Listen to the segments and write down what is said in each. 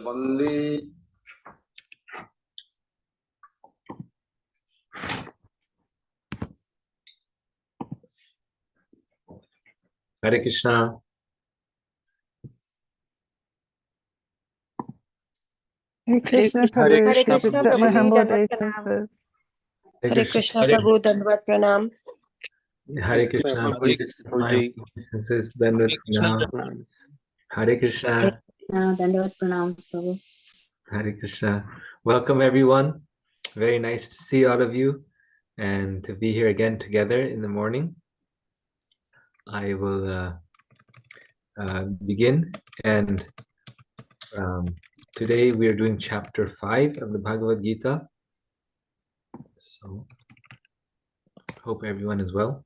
Bandi. Hare Krishna. Hare Krishna, Prabhu. Hare Please Krishna, accept my Prabhu. humble Dandavat pranam. obeisances. Hare Krishna, Prabhu. Dandavat pranam. Hare Krishna. My obeisances, Dandavat pranam. Hare Krishna. Dandavat pranams, Prabhu. Hare Krishna. Welcome everyone. Very nice to see all of you and to be here again together in the morning. I will begin, and today we are doing chapter 5 of the Bhagavad Gita. So hope everyone is well.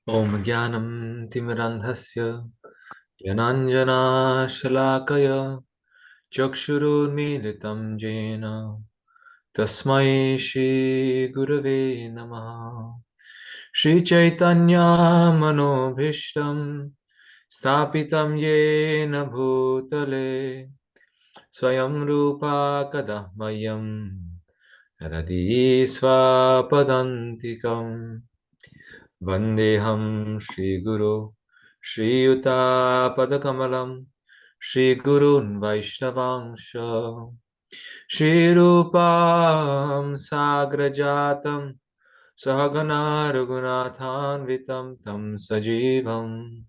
Om Jnanam Timirandhasya Jnananjana Shalakaya Chakshurunmilitam Jena Tasmai Shri Gurave Namaha. Shri Chaitanya Manobhishtam Stapitam Yena Bhutale Swayam Rupa Kadahmayam Radhi Swapadantikam Vandeham Shri Guru Shri Yuta Padakamalam Shri Gurun Vaishnavangsha Shri Rupam Sagrajatam Sahagana Raghunathanvitam Tam Sajivam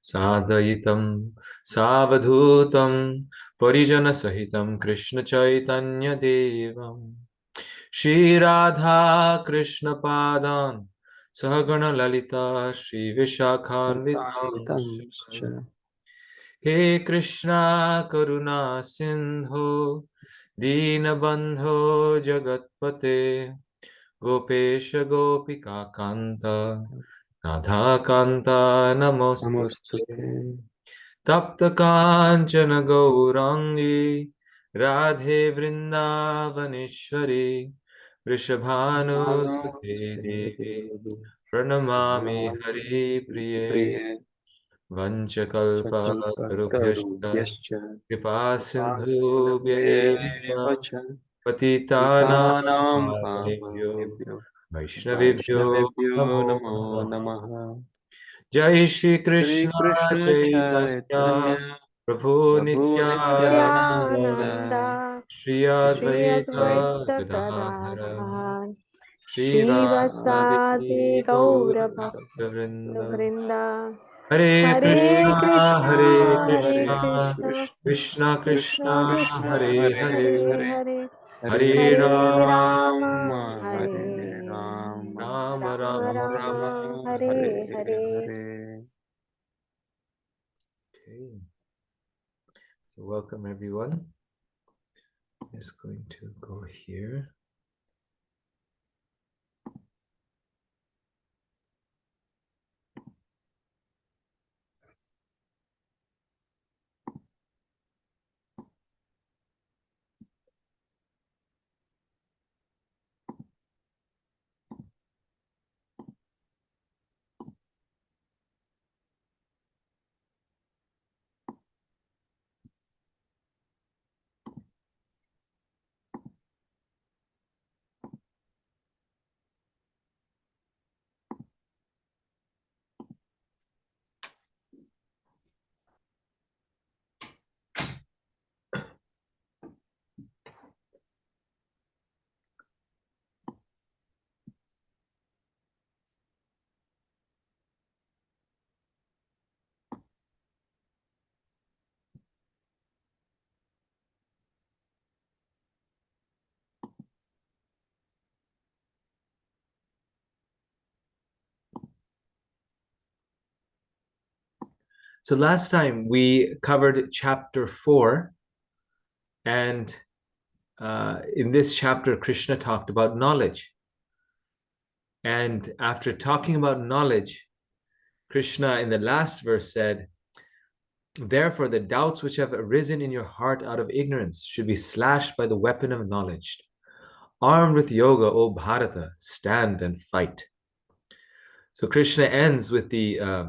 Sadhaitam Savadhutam Parijana Sahitam Krishna Chaitanya Devam Shri Radha Krishna Padan Sahagana Lalita Shri Vishakhanvitam He Krishna Karuna Sindho Dinabandho Jagatpate Gopesha Gopika Kanta Radha Kanta Namaste Tapta Kanchana Gaurangi Radhe Vrindavaneshwari Vrishabhanu Sute Devi Pranamami Hari Priye Vanchakalpa Tarubhyascha Kripa Sindhubhya Patitanam Pavanebhyo Vaishnavibhyo Namo Namaha. Jai Shri Krishna Chaitanya Prabhu Nityananda Shri Advaita Advaita Gadadhara Gadadhara Shri Srivasadi Vasadi Gaura Gaura Bhakta Vrinda. Vrinda. Hare Hare Krishna, Hare Krishna, Hare Krishna, Krishna, Krishna Krishna Krishna, Krishna, Hare Hare Hare, Hare, Hare Hare Rama, Rama, Hare Rama Rama, Rama, Rama, Hare Hare. Okay, so welcome everyone. I'm just going to go here. So last time we covered chapter 4, and in this chapter, Krishna talked about knowledge. And after talking about knowledge, Krishna in the last verse said, "Therefore, the doubts which have arisen in your heart out of ignorance should be slashed by the weapon of knowledge. Armed with yoga, O Bharata, stand and fight." So Krishna ends with the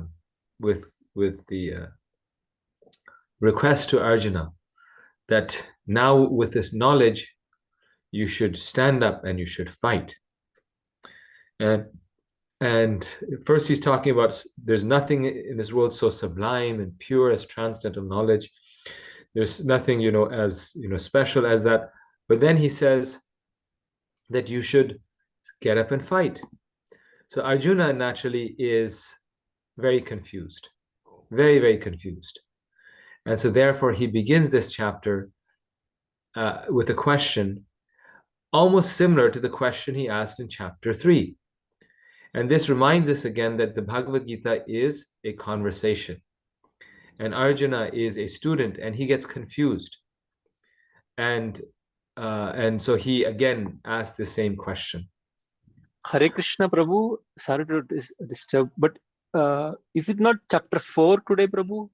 request to Arjuna that now with this knowledge you should stand up and you should fight. And first he's talking about there's nothing in this world so sublime and pure as transcendental knowledge. There's nothing, as special as that. But then he says that you should get up and fight. So Arjuna naturally is very confused, very, very confused. And so therefore he begins this chapter with a question almost similar to the question he asked in chapter 3. And this reminds us again that the Bhagavad Gita is a conversation. And Arjuna is a student and he gets confused. And so he again asked the same question. Hare Krishna Prabhu, sorry to disturb, but is it not chapter 4 today, Prabhu?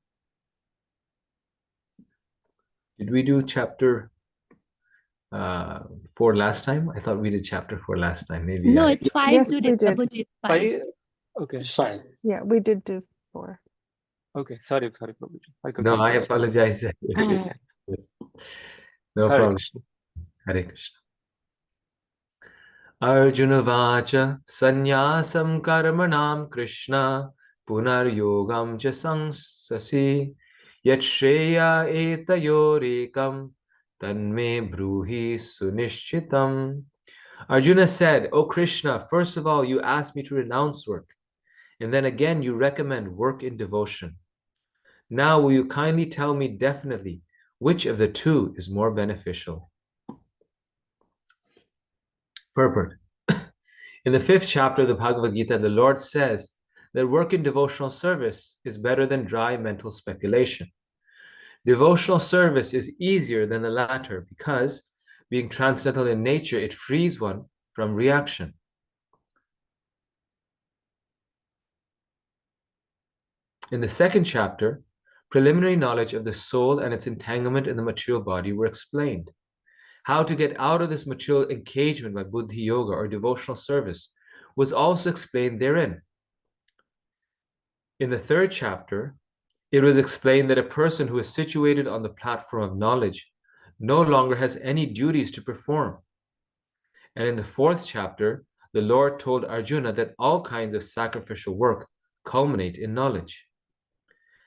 Did we do chapter 4 last time? I thought we did chapter 4 last time. Maybe No, it's 5 Yes, today. we did. Prabhuji, it's 5. Okay. 5. Yeah, we did do 4. Okay, sorry, Prabhuji. No, I apologize. Yes. No Hare problem. Krishna. Hare Krishna. Arjuna vacha sannyasam karmanam Krishna punar yogam cha sangsasi yat shreya etayorekam tanme bruhi sunishchitam. Arjuna said, "O Krishna, first of all, you asked me to renounce work, and then again you recommend work in devotion. Now will you kindly tell me definitely which of the two is more beneficial?" Purport. In the 5th chapter of the Bhagavad Gita, the Lord says that work in devotional service is better than dry mental speculation. Devotional service is easier than the latter because, being transcendental in nature, it frees one from reaction. In the 2nd chapter, preliminary knowledge of the soul and its entanglement in the material body were explained. How to get out of this material engagement by buddhi yoga or devotional service was also explained therein. In the 3rd chapter, it was explained that a person who is situated on the platform of knowledge no longer has any duties to perform. And in the 4th chapter, the Lord told Arjuna that all kinds of sacrificial work culminate in knowledge.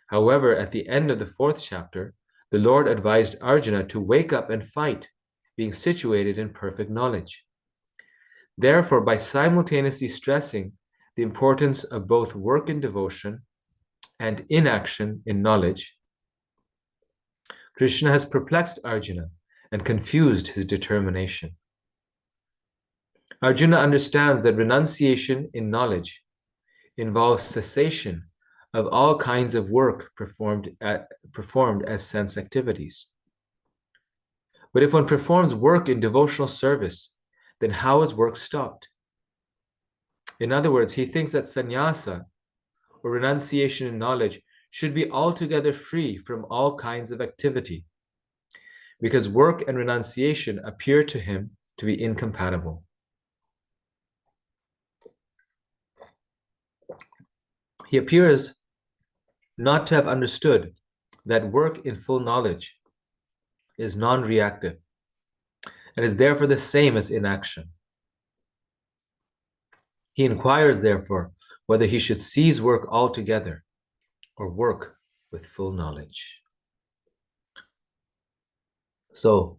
However, at the end of the 4th chapter, the Lord advised Arjuna to wake up and fight, being situated in perfect knowledge. Therefore, by simultaneously stressing the importance of both work in devotion and inaction in knowledge, Krishna has perplexed Arjuna and confused his determination. Arjuna understands that renunciation in knowledge involves cessation of all kinds of work performed as sense activities. But if one performs work in devotional service, then how is work stopped? In other words, he thinks that sannyasa, or renunciation in knowledge, should be altogether free from all kinds of activity, because work and renunciation appear to him to be incompatible. He appears not to have understood that work in full knowledge is non-reactive and is therefore the same as inaction. He inquires, therefore, whether he should cease work altogether or work with full knowledge. So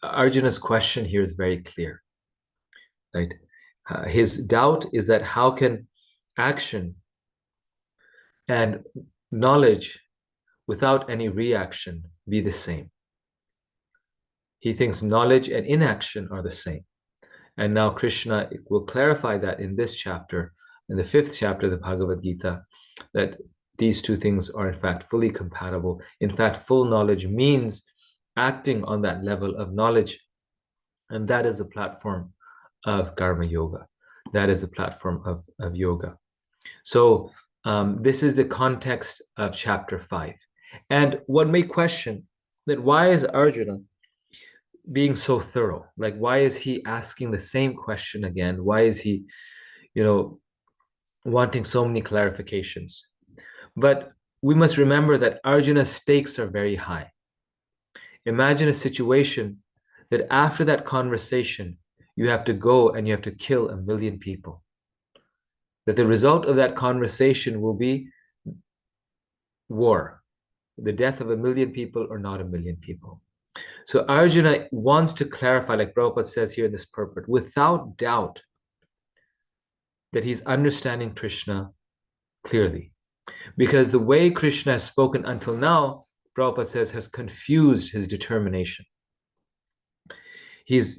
Arjuna's question here is very clear, right? His doubt is that how can action and knowledge without any reaction be the same? He thinks knowledge and inaction are the same. And now Krishna will clarify that in this chapter in the 5th chapter of the Bhagavad Gita, that these two things are in fact fully compatible. In fact, full knowledge means acting on that level of knowledge, and that is the platform of Karma Yoga. That is the platform of yoga. So this is the context of chapter 5. And one may question that why is Arjuna being so thorough? Like, why is he asking the same question again? Why is he, wanting so many clarifications? But we must remember that Arjuna's stakes are very high. Imagine a situation that after that conversation, you have to go and you have to kill 1 million people. That the result of that conversation will be war, the death of 1 million people or not 1 million people. So Arjuna wants to clarify, like Prabhupada says here in this purport, without doubt, that he's understanding Krishna clearly. Because the way Krishna has spoken until now, Prabhupada says, has confused his determination. He's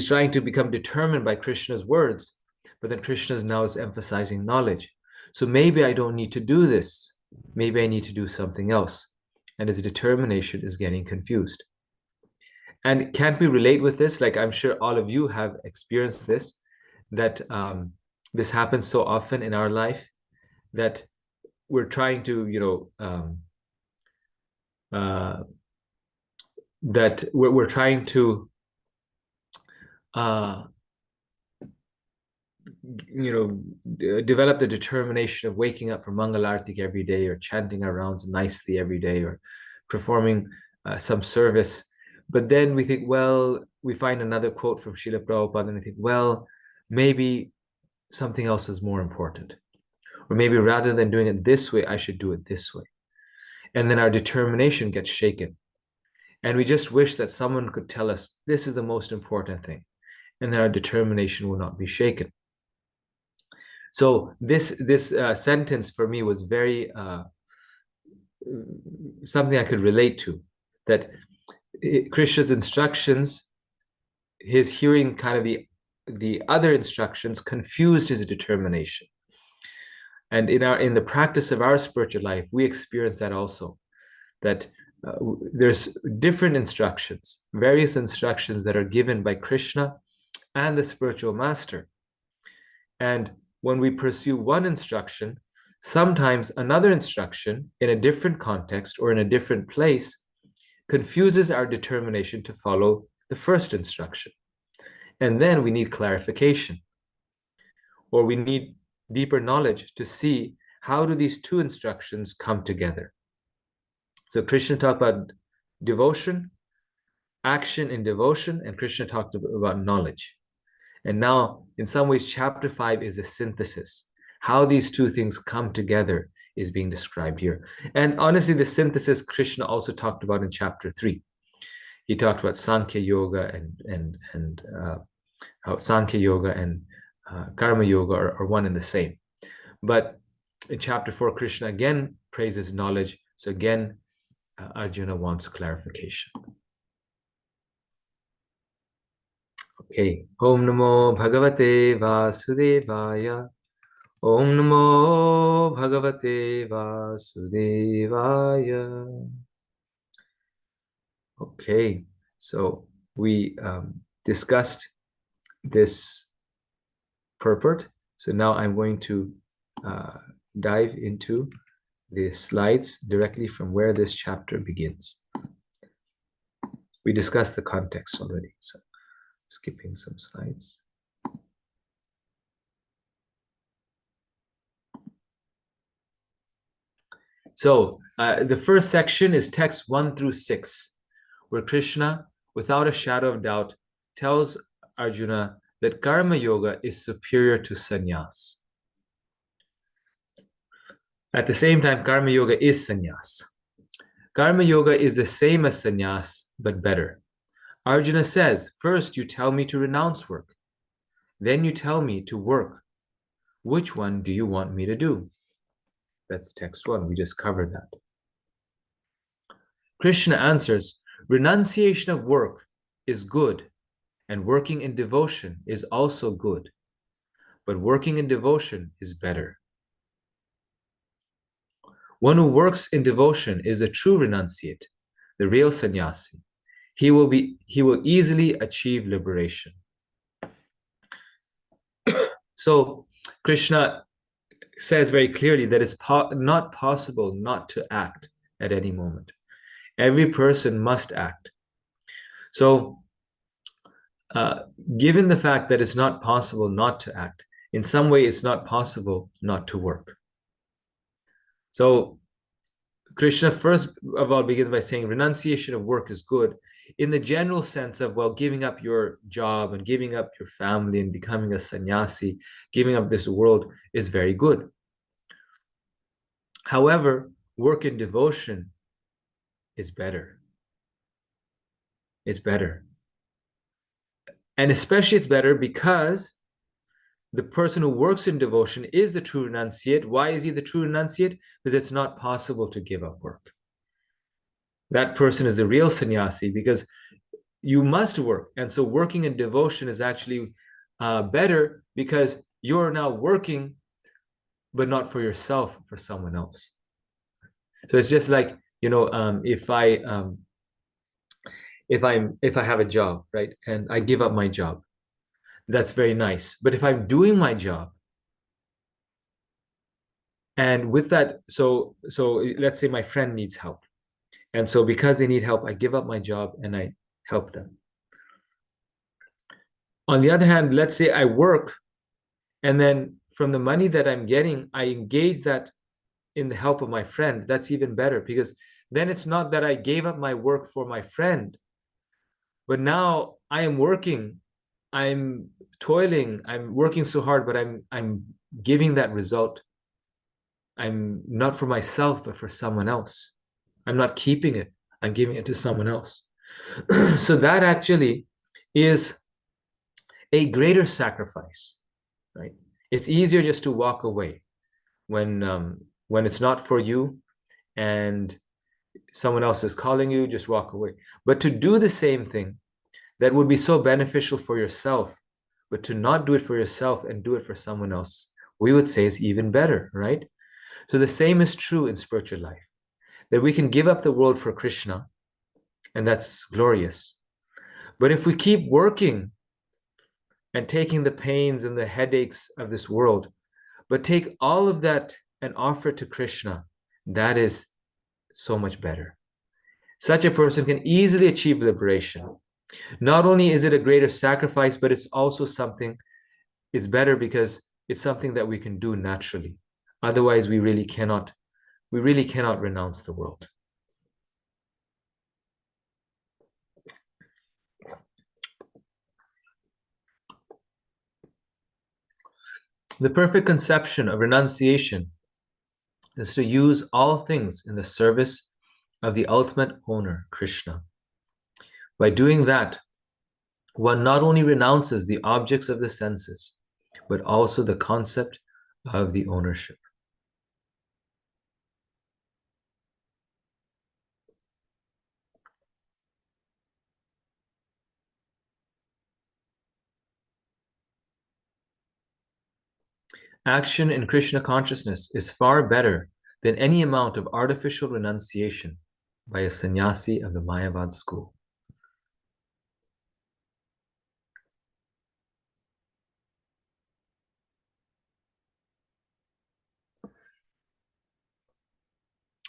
trying to become determined by Krishna's words, but then Krishna now is emphasizing knowledge. So maybe I don't need to do this. Maybe I need to do something else. And his determination is getting confused. And can't we relate with this? Like, I'm sure all of you have experienced this, that this happens so often in our life, that we're trying to, that we're trying to, develop the determination of waking up for Mangalartik every day, or chanting our rounds nicely every day, or performing some service. But then we think, well, we find another quote from Srila Prabhupada, and we think, well, maybe something else is more important. Or maybe rather than doing it this way, I should do it this way. And then our determination gets shaken. And we just wish that someone could tell us, this is the most important thing. And then our determination will not be shaken. So this sentence for me was very something I could relate to, that Krishna's instructions, his hearing kind of the other instructions confused his determination. And in the practice of our spiritual life, we experience that also, that there's different instructions, various instructions that are given by Krishna and the spiritual master. And when we pursue one instruction, sometimes another instruction in a different context or in a different place confuses our determination to follow the first instruction. And then we need clarification, or we need deeper knowledge to see how do these two instructions come together. So Krishna talked about devotion, action in devotion, and Krishna talked about knowledge. And now, in some ways, chapter 5 is a synthesis. How these two things come together is being described here. And honestly, the synthesis Krishna also talked about in chapter 3. He talked about Sankhya Yoga and how Sankhya Yoga and Karma Yoga are one and the same. But in chapter 4, Krishna again praises knowledge. So again, Arjuna wants clarification. Okay. Om Namo Bhagavate Vasudevaya. Om Namo Bhagavate Vasudevaya. Okay. So we discussed this purport. So now I'm going to dive into the slides directly from where this chapter begins. We discussed the context already, so skipping some slides. So the first section is text 1 through 6, where Krishna, without a shadow of doubt, tells Arjuna that Karma Yoga is superior to sannyas. At the same time, Karma Yoga is sannyas. Karma Yoga is the same as sannyas, but better. Arjuna says, first you tell me to renounce work. Then you tell me to work. Which one do you want me to do? That's text 1. We just covered that. Krishna answers, renunciation of work is good, and working in devotion is also good. but working in devotion is better. One who works in devotion is a true renunciate, the real sannyasi. He will easily achieve liberation. So Krishna says very clearly that it's not possible not to act at any moment. Every person must act. So given the fact that it's not possible not to act, in some way it's not possible not to work. So Krishna first of all begins by saying renunciation of work is good in the general sense of, well, giving up your job and giving up your family and becoming a sannyasi, giving up this world is very good. However, work in devotion is better. It's better. And especially it's better because the person who works in devotion is the true renunciate. Why is he the true renunciate? Because it's not possible to give up work. That person is the real sannyasi because you must work. And so working in devotion is actually better because you're now working, but not for yourself, for someone else. So it's just like, if I have a job, right, and I give up my job, that's very nice. But if I'm doing my job, and with that, so let's say my friend needs help, and so because they need help, I give up my job and I help them. On the other hand, let's say I work, and then from the money that I'm getting, I engage that in the help of my friend. That's even better because then it's not that I gave up my work for my friend, but now I am working, I'm toiling, I'm working so hard, but I'm giving that result. I'm not for myself, but for someone else. I'm not keeping it, I'm giving it to someone else. So that actually is a greater sacrifice, right? It's easier just to walk away when it's not for you and someone else is calling you, just walk away. But to do the same thing that would be so beneficial for yourself, but to not do it for yourself and do it for someone else, we would say is even better, right? So the same is true in spiritual life, that we can give up the world for Krishna, and that's glorious. But if we keep working and taking the pains and the headaches of this world, but take all of that and offer it to Krishna, that is so much better. Such a person can easily achieve liberation. Not only is it a greater sacrifice, but it's also something, it's better because it's something that we can do naturally. Otherwise, we really cannot renounce the world. The perfect conception of renunciation is to use all things in the service of the ultimate owner, Krishna. By doing that, one not only renounces the objects of the senses, but also the concept of the ownership. Action in Krishna consciousness is far better than any amount of artificial renunciation by a sannyasi of the Mayavad school.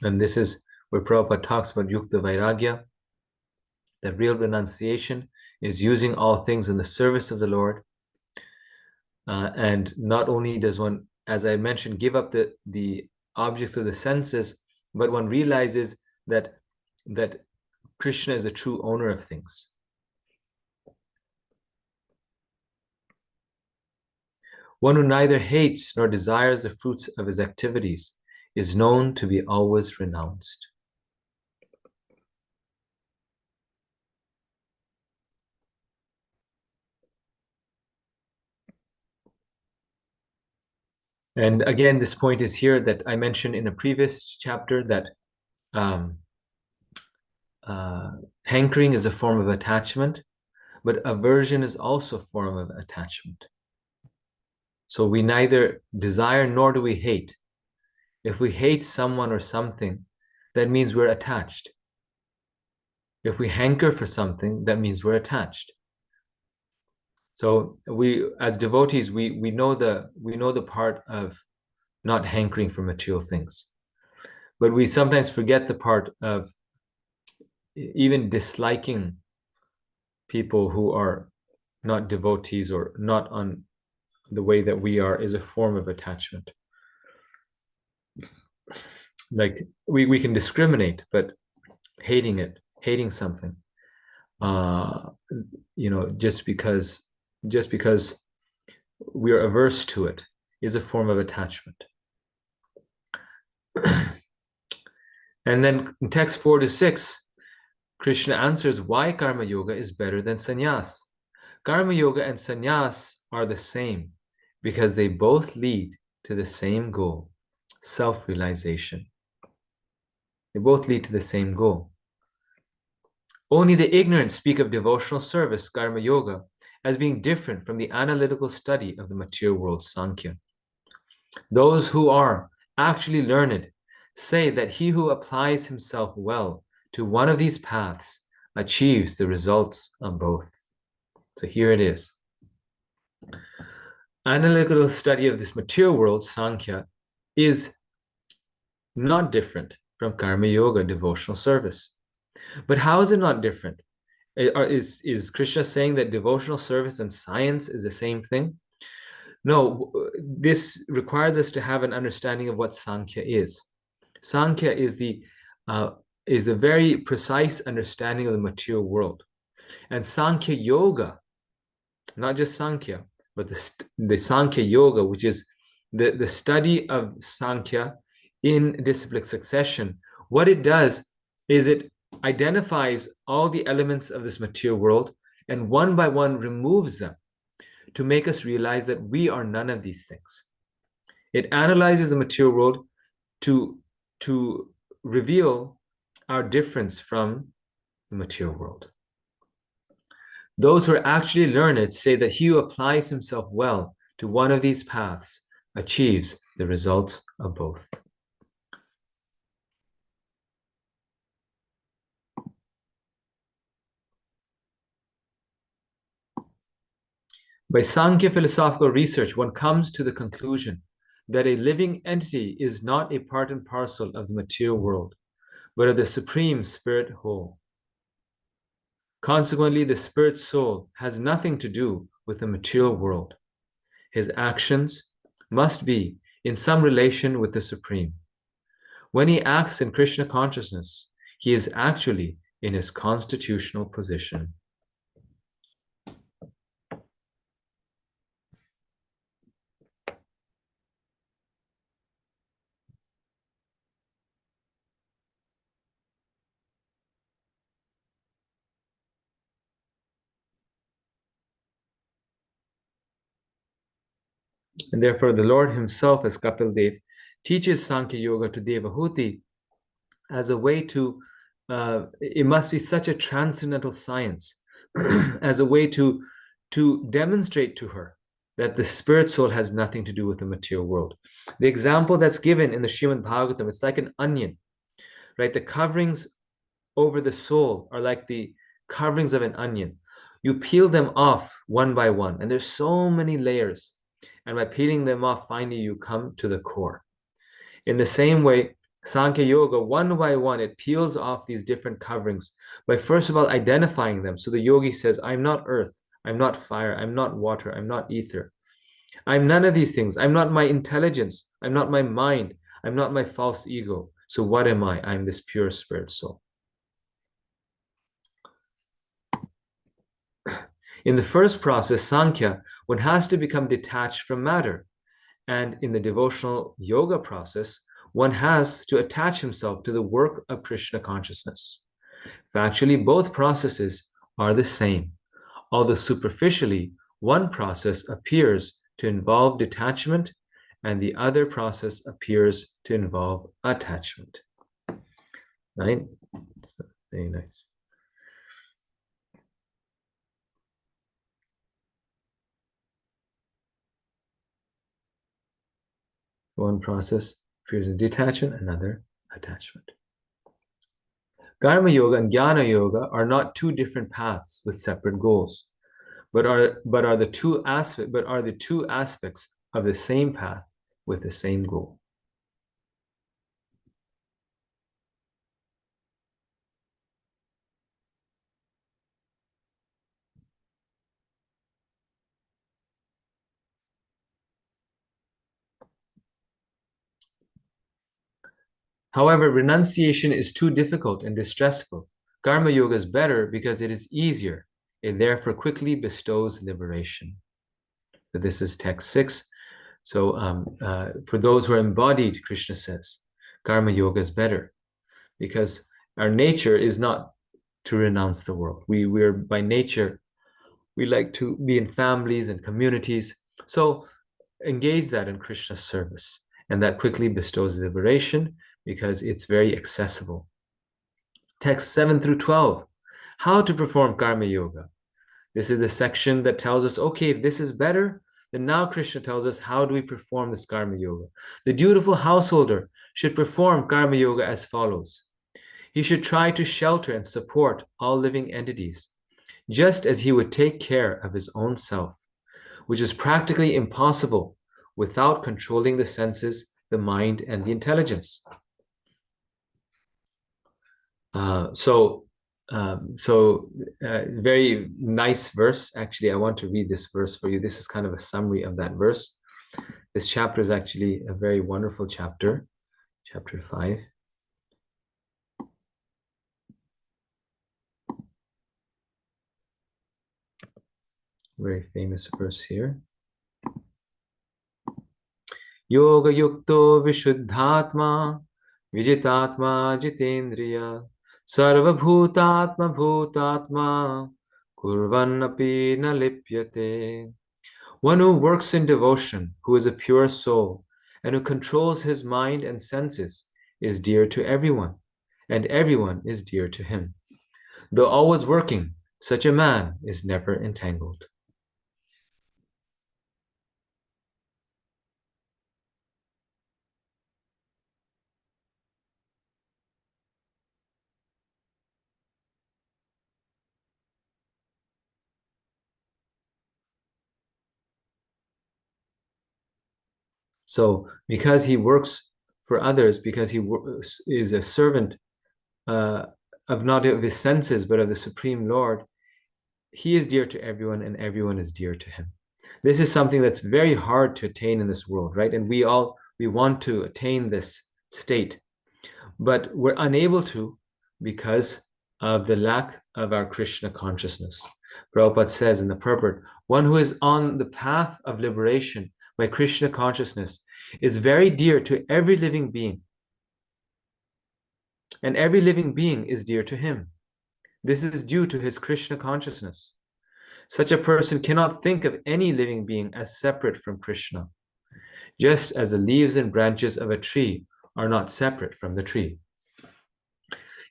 And this is where Prabhupada talks about Yukta Vairagya, that real renunciation is using all things in the service of the Lord. And not only does one, as I mentioned, give up the objects of the senses, but one realizes that Krishna is a true owner of things. One who neither hates nor desires the fruits of his activities is known to be always renounced. And again, this point is here that I mentioned in a previous chapter that hankering is a form of attachment, but aversion is also a form of attachment. So we neither desire nor do we hate. If we hate someone or something, that means we're attached. If we hanker for something, that means we're attached. So we, as devotees, we know the part of not hankering for material things, but we sometimes forget the part of even disliking people who are not devotees or not on the way that we are is a form of attachment. Like we can discriminate, but hating something, just because we are averse to it is a form of attachment. And then in text 4 to 6, Krishna answers why karma yoga is better than sannyas. Karma yoga and sannyas are the same because they both lead to the same goal, self-realization. They both lead to the same goal. Only the ignorant speak of devotional service, karma yoga, as being different from the analytical study of the material world, Sankhya. Those who are actually learned say that he who applies himself well to one of these paths achieves the results of both. So here it is. Analytical study of this material world, Sankhya, is not different from karma yoga, devotional service. But how is it not different? Is Krishna saying that devotional service and science is the same thing? No, this requires us to have an understanding of what Sankhya is. Sankhya is a very precise understanding of the material world. And Sankhya Yoga, not just Sankhya, but the Sankhya Yoga, which is the study of Sankhya in disciplic succession, what it does is it identifies all the elements of this material world and one by one removes them to make us realize that we are none of these things. It analyzes the material world to reveal our difference from the material world. Those who are actually learned say that he who applies himself well to one of these paths achieves the results of both. By Sankhya philosophical research, one comes to the conclusion that a living entity is not a part and parcel of the material world, but of the supreme spirit whole. Consequently, the spirit soul has nothing to do with the material world. His actions must be in some relation with the supreme. When he acts in Krishna consciousness, he is actually in his constitutional position. And therefore, the Lord himself, as Kapil Dev, teaches Sankhya Yoga to Devahuti as a way to, it must be such a transcendental science, as a way to demonstrate to her that the spirit soul has nothing to do with the material world. The example that's given in the Srimad Bhagavatam, it's like an onion, right? The coverings over the soul are like the coverings of an onion. You peel them off one by one, and there's so many layers. And by peeling them off, finally you come to the core. In the same way, Sankhya Yoga, one by one, it peels off these different coverings by first of all identifying them. So the yogi says, I'm not earth, I'm not fire, I'm not water, I'm not ether. I'm none of these things. I'm not my intelligence. I'm not my mind. I'm not my false ego. So what am I? I'm this pure spirit soul. In the first process, Sankhya, one has to become detached from matter. And in the devotional yoga process, one has to attach himself to the work of Krishna consciousness. Factually, both processes are the same, although superficially, one process appears to involve detachment and the other process appears to involve attachment. Right? So, very nice. One process appears in detachment, another attachment. Karma Yoga and Jnana Yoga are not two different paths with separate goals, but are the two aspects of the same path with the same goal. However, renunciation is too difficult and distressful. Karma Yoga is better because it is easier. It therefore quickly bestows liberation. So this is text 6. So for those who are embodied, Krishna says, Karma Yoga is better because our nature is not to renounce the world. We're by nature, we like to be in families and communities. So engage that in Krishna's service, and that quickly bestows liberation because it's very accessible. Text 7 through 12. How to perform Karma Yoga. This is a section that tells us, okay, if this is better, then now Krishna tells us, how do we perform this Karma Yoga? The dutiful householder should perform Karma Yoga as follows. He should try to shelter and support all living entities, just as he would take care of his own self, which is practically impossible without controlling the senses, the mind, and the intelligence. Very nice verse. Actually, I want to read this verse for you. This is kind of a summary of that verse. This chapter is actually a very wonderful chapter, chapter 5. Very famous verse here. Yoga yukto vishuddhatma vijitatma jitendriya sarva bhutatma bhutatma kurvannapi na lipyate. One who works in devotion, who is a pure soul, and who controls his mind and senses, is dear to everyone, and everyone is dear to him. Though always working, such a man is never entangled. So because he works for others, because he is a servant of not of his senses, but of the Supreme Lord, he is dear to everyone and everyone is dear to him. This is something that's very hard to attain in this world, right? And we want to attain this state, but we're unable to because of the lack of our Krishna consciousness. Prabhupada says in the purport, one who is on the path of liberation by Krishna consciousness is very dear to every living being. And every living being is dear to him. This is due to his Krishna consciousness. Such a person cannot think of any living being as separate from Krishna, just as the leaves and branches of a tree are not separate from the tree.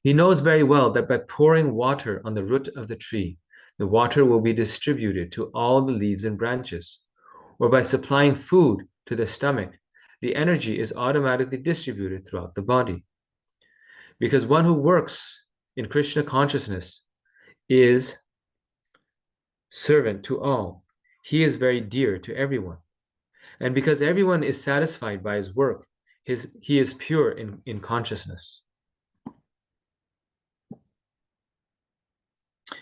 He knows very well that by pouring water on the root of the tree, the water will be distributed to all the leaves and branches, or by supplying food to the stomach, the energy is automatically distributed throughout the body. Because one who works in Krishna consciousness is servant to all. He is very dear to everyone. And because everyone is satisfied by his work, he is pure in consciousness.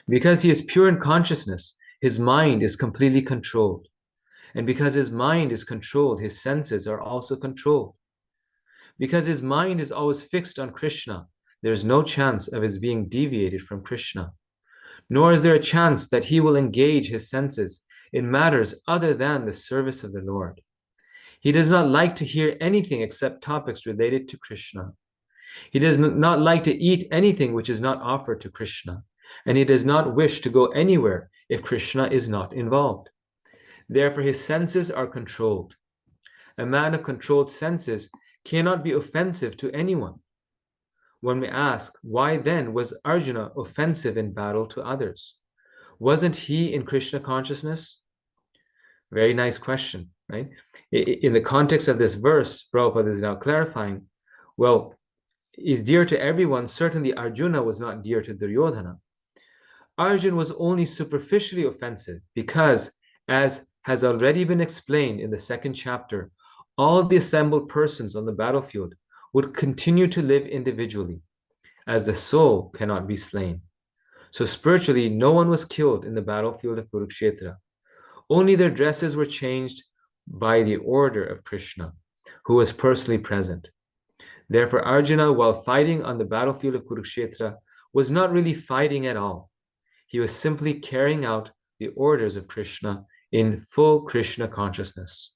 Because he is pure in consciousness, his mind is completely controlled. And because his mind is controlled, his senses are also controlled. Because his mind is always fixed on Krishna, there is no chance of his being deviated from Krishna. Nor is there a chance that he will engage his senses in matters other than the service of the Lord. He does not like to hear anything except topics related to Krishna. He does not like to eat anything which is not offered to Krishna. And he does not wish to go anywhere if Krishna is not involved. Therefore, his senses are controlled. A man of controlled senses cannot be offensive to anyone. One may ask, why then was Arjuna offensive in battle to others? Wasn't he in Krishna consciousness? Very nice question. right? In the context of this verse, Prabhupada is now clarifying, well, is dear to everyone. Certainly Arjuna was not dear to Duryodhana. Arjun was only superficially offensive because, as has already been explained in the second chapter, all the assembled persons on the battlefield would continue to live individually, as the soul cannot be slain. So spiritually, no one was killed in the battlefield of Kurukshetra. Only their dresses were changed by the order of Krishna, who was personally present. Therefore, Arjuna, while fighting on the battlefield of Kurukshetra, was not really fighting at all. He was simply carrying out the orders of Krishna in full Krishna consciousness.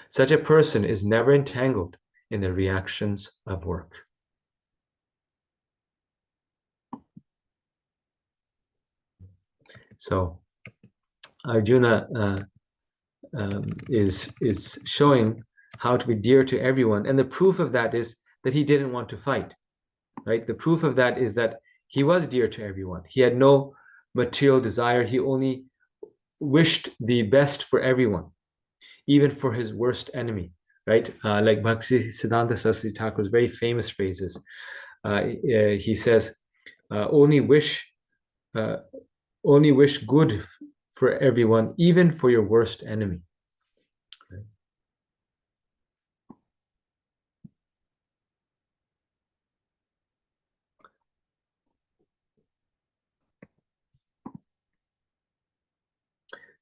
Such a person is never entangled in the reactions of work. So Arjuna is showing how to be dear to everyone, and the proof of that is that he didn't want to fight, right? The proof of that is that he was dear to everyone. He had no material desire. He only wished the best for everyone, even for his worst enemy, right? Like Bhakti Siddhanta Saraswati Thakur's very famous phrases. He says, only wish good for everyone, even for your worst enemy.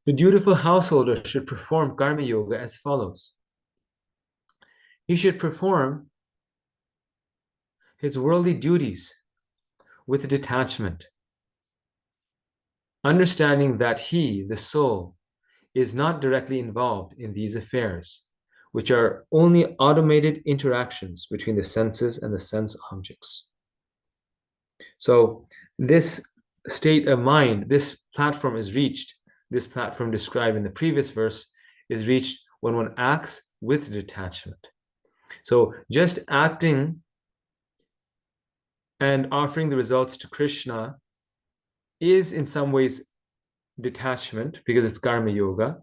The dutiful householder should perform karma yoga as follows. He should perform his worldly duties with detachment, understanding that he, the soul, is not directly involved in these affairs, which are only automated interactions between the senses and the sense objects. So this state of mind, this platform is reached, this platform described in the previous verse is reached when one acts with detachment. So just acting and offering the results to Krishna is in some ways detachment, because it's karma yoga.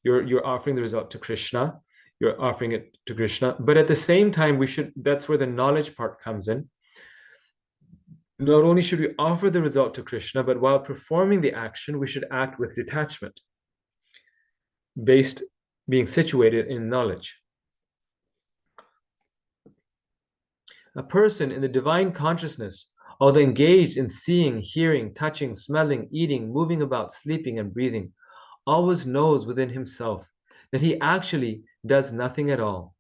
You're offering the result to Krishna, you're offering it to Krishna, but at the same time that's where the knowledge part comes in. Not only should we offer the result to Krishna, but while performing the action, we should act with detachment, being situated in knowledge. A person in the divine consciousness, although engaged in seeing, hearing, touching, smelling, eating, moving about, sleeping, and breathing, always knows within himself that he actually does nothing at all.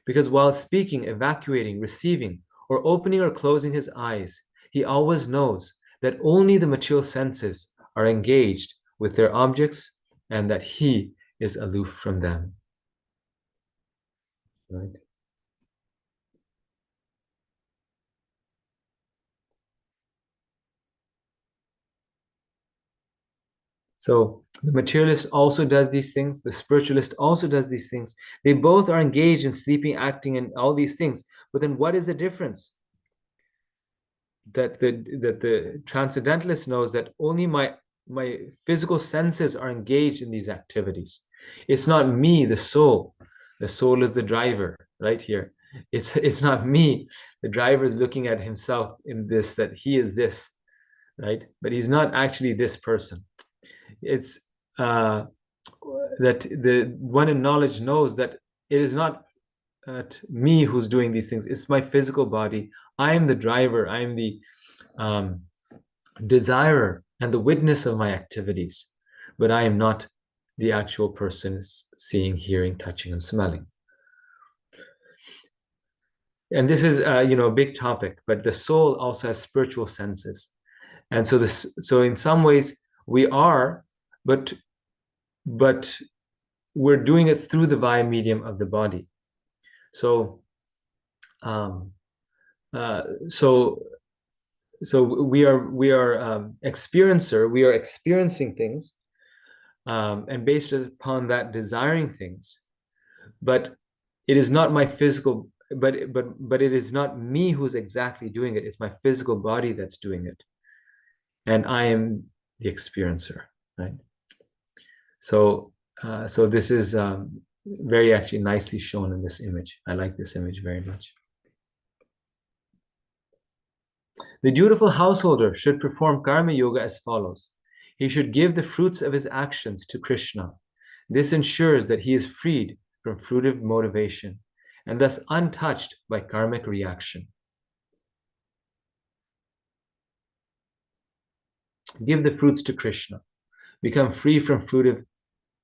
Because while speaking, evacuating, receiving, or opening or closing his eyes, he always knows that only the material senses are engaged with their objects and that he is aloof from them. Right? So the materialist also does these things. The spiritualist also does these things. They both are engaged in sleeping, acting, and all these things. But then what is the difference? That the transcendentalist knows that only my physical senses are engaged in these activities. It's not me, the soul. The soul is the driver, right here. It's not me. The driver is looking at himself in this, that he is this, right? But he's not actually this person. It's that the one in knowledge knows that it is not me who's doing these things. It's my physical body. I am the driver. I am the desirer and the witness of my activities, but I am not the actual person seeing, hearing, touching, and smelling. And this is a big topic, but the soul also has spiritual senses. And so in some ways we are, but we're doing it through the via medium of the body. So so we are experiencer. We are experiencing things, and based upon that, desiring things. But it is not my physical. But it is not me who's exactly doing it. It's my physical body that's doing it, and I am the experiencer, right? So this is very actually nicely shown in this image. I like this image very much. The dutiful householder should perform karma yoga as follows. He should give the fruits of his actions to Krishna. This ensures that he is freed from fruitive motivation and thus untouched by karmic reaction. Give the fruits to Krishna. Become free from fruitive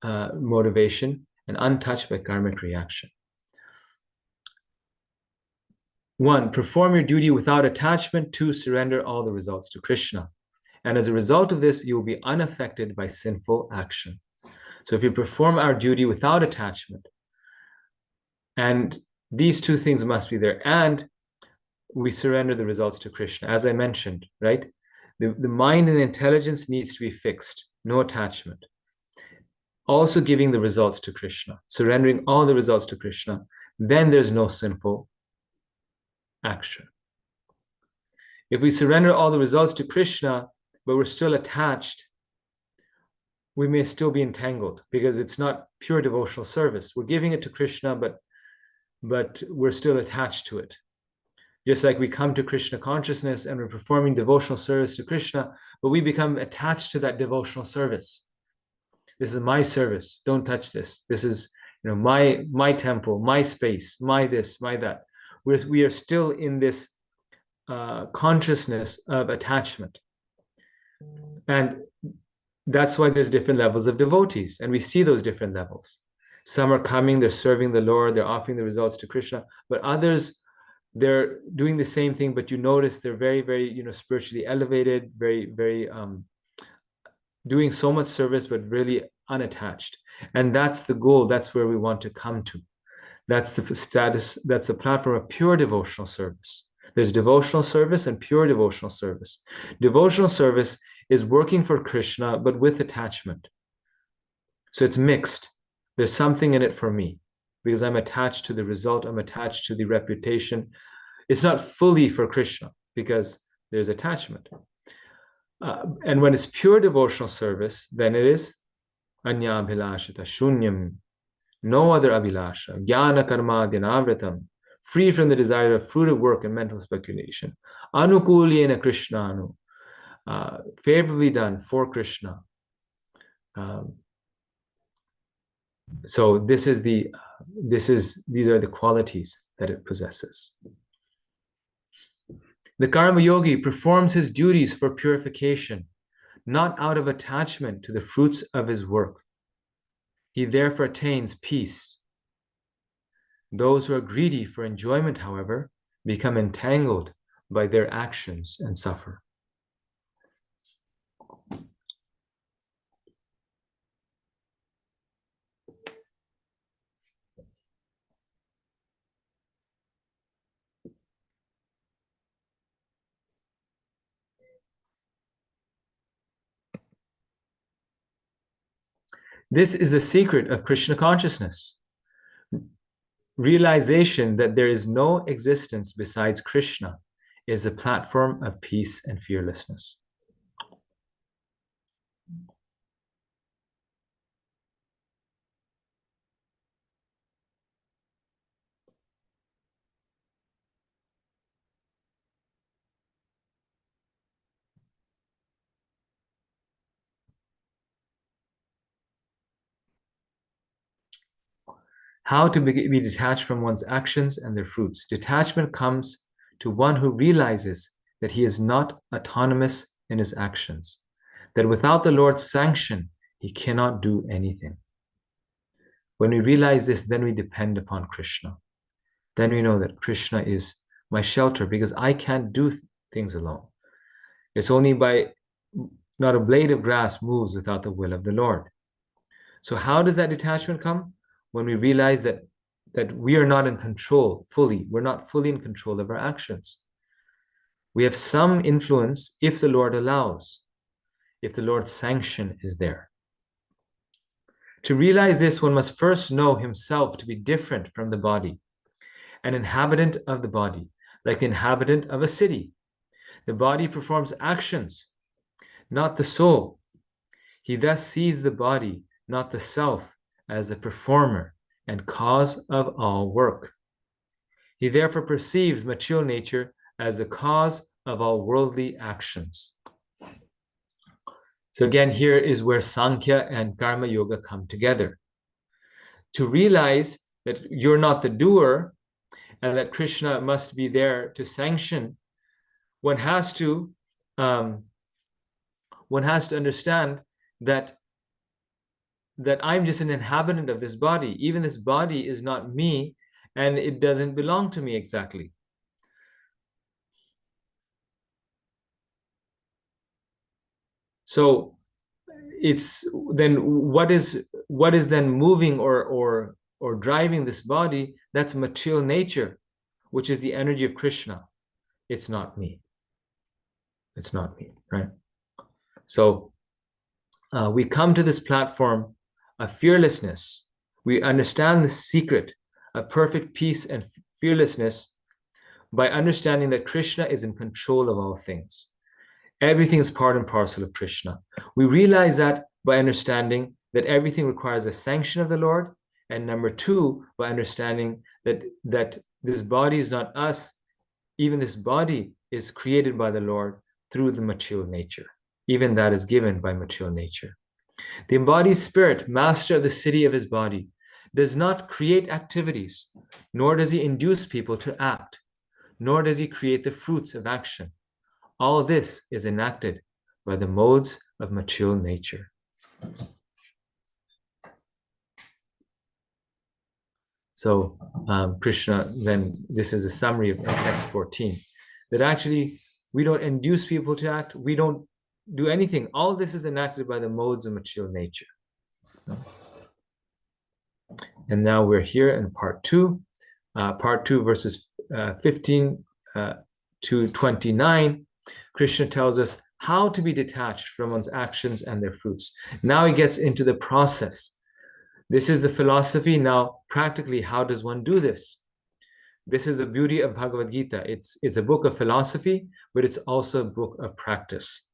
motivation and untouched by karmic reaction. 1. Perform your duty without attachment. 2. Surrender all the results to Krishna. And as a result of this, you will be unaffected by sinful action. So if you perform our duty without attachment, and these two things must be there, and we surrender the results to Krishna, as I mentioned, right? The mind and intelligence needs to be fixed, no attachment. Also giving the results to Krishna, surrendering all the results to Krishna, then there's no sinful action. If we surrender all the results to Krishna, but we're still attached, we may still be entangled because it's not pure devotional service. We're giving it to Krishna, but we're still attached to it. Just like we come to Krishna consciousness and we're performing devotional service to Krishna, but we become attached to that devotional service. This is my service. Don't touch this. This is, my temple, my space, my this, my that. We are still in this consciousness of attachment. And that's why there's different levels of devotees. And we see those different levels. Some are coming, they're serving the Lord, they're offering the results to Krishna, but others, they're doing the same thing, but you notice they're very, very, spiritually elevated, very, very doing so much service, but really unattached. And that's the goal. That's where we want to come to. That's the status, that's the platform of pure devotional service. There's devotional service and pure devotional service. Devotional service is working for Krishna, but with attachment. So it's mixed. There's something in it for me because I'm attached to the result. I'm attached to the reputation. It's not fully for Krishna because there's attachment. And when it's pure devotional service, then it is anya abhilashita shunyam, no other abhilasha, jnana karma dhyanavrtam, free from the desire of fruitive work and mental speculation, anukulyena krishnanu, favorably done for Krishna. So these are the qualities that it possesses. The karma yogi performs his duties for purification, not out of attachment to the fruits of his work. He therefore attains peace. Those who are greedy for enjoyment, however, become entangled by their actions and suffer. This is a secret of Krishna consciousness. Realization that there is no existence besides Krishna is a platform of peace and fearlessness. How to be detached from one's actions and their fruits. Detachment comes to one who realizes that he is not autonomous in his actions, that without the Lord's sanction, he cannot do anything. When we realize this, then we depend upon Krishna. Then we know that Krishna is my shelter because I can't do things alone. It's only by not a blade of grass moves without the will of the Lord. So how does that detachment come? When we realize that we are not in control fully, we're not fully in control of our actions. We have some influence if the Lord allows, if the Lord's sanction is there. To realize this, one must first know himself to be different from the body, an inhabitant of the body, like the inhabitant of a city. The body performs actions, not the soul. He thus sees the body, not the self, as a performer and cause of all work. He therefore perceives material nature as the cause of all worldly actions. So again, here is where Sankhya and Karma Yoga come together. To realize that you're not the doer and that Krishna must be there to sanction, one has to understand that I'm just an inhabitant of this body. Even this body is not me, and it doesn't belong to me exactly. So it's then what is then moving or driving this body? That's material nature, which is the energy of Krishna. It's not me. It's not me, right? So we come to this platform of fearlessness. We understand the secret of perfect peace and fearlessness by understanding that Krishna is in control of all things. Everything is part and parcel of Krishna. We realize that by understanding that everything requires a sanction of the Lord, and number two, by understanding that this body is not us. Even this body is created by the Lord through the material nature. Even that is given by material nature. The embodied spirit, master of the city of his body, does not create activities, nor does he induce people to act, nor does he create the fruits of action. All this is enacted by the modes of material nature. So Krishna, then this is a summary of text 14, that actually we don't induce people to act, we don't do anything. All this is enacted by the modes of material nature. And now we're here in part 2 verses 15 to 29. Krishna tells us how to be detached from one's actions and their fruits. Now he gets into the process. This is the philosophy. Now, practically, how does one do this? This is the beauty of Bhagavad Gita. It's a book of philosophy, but it's also a book of practice.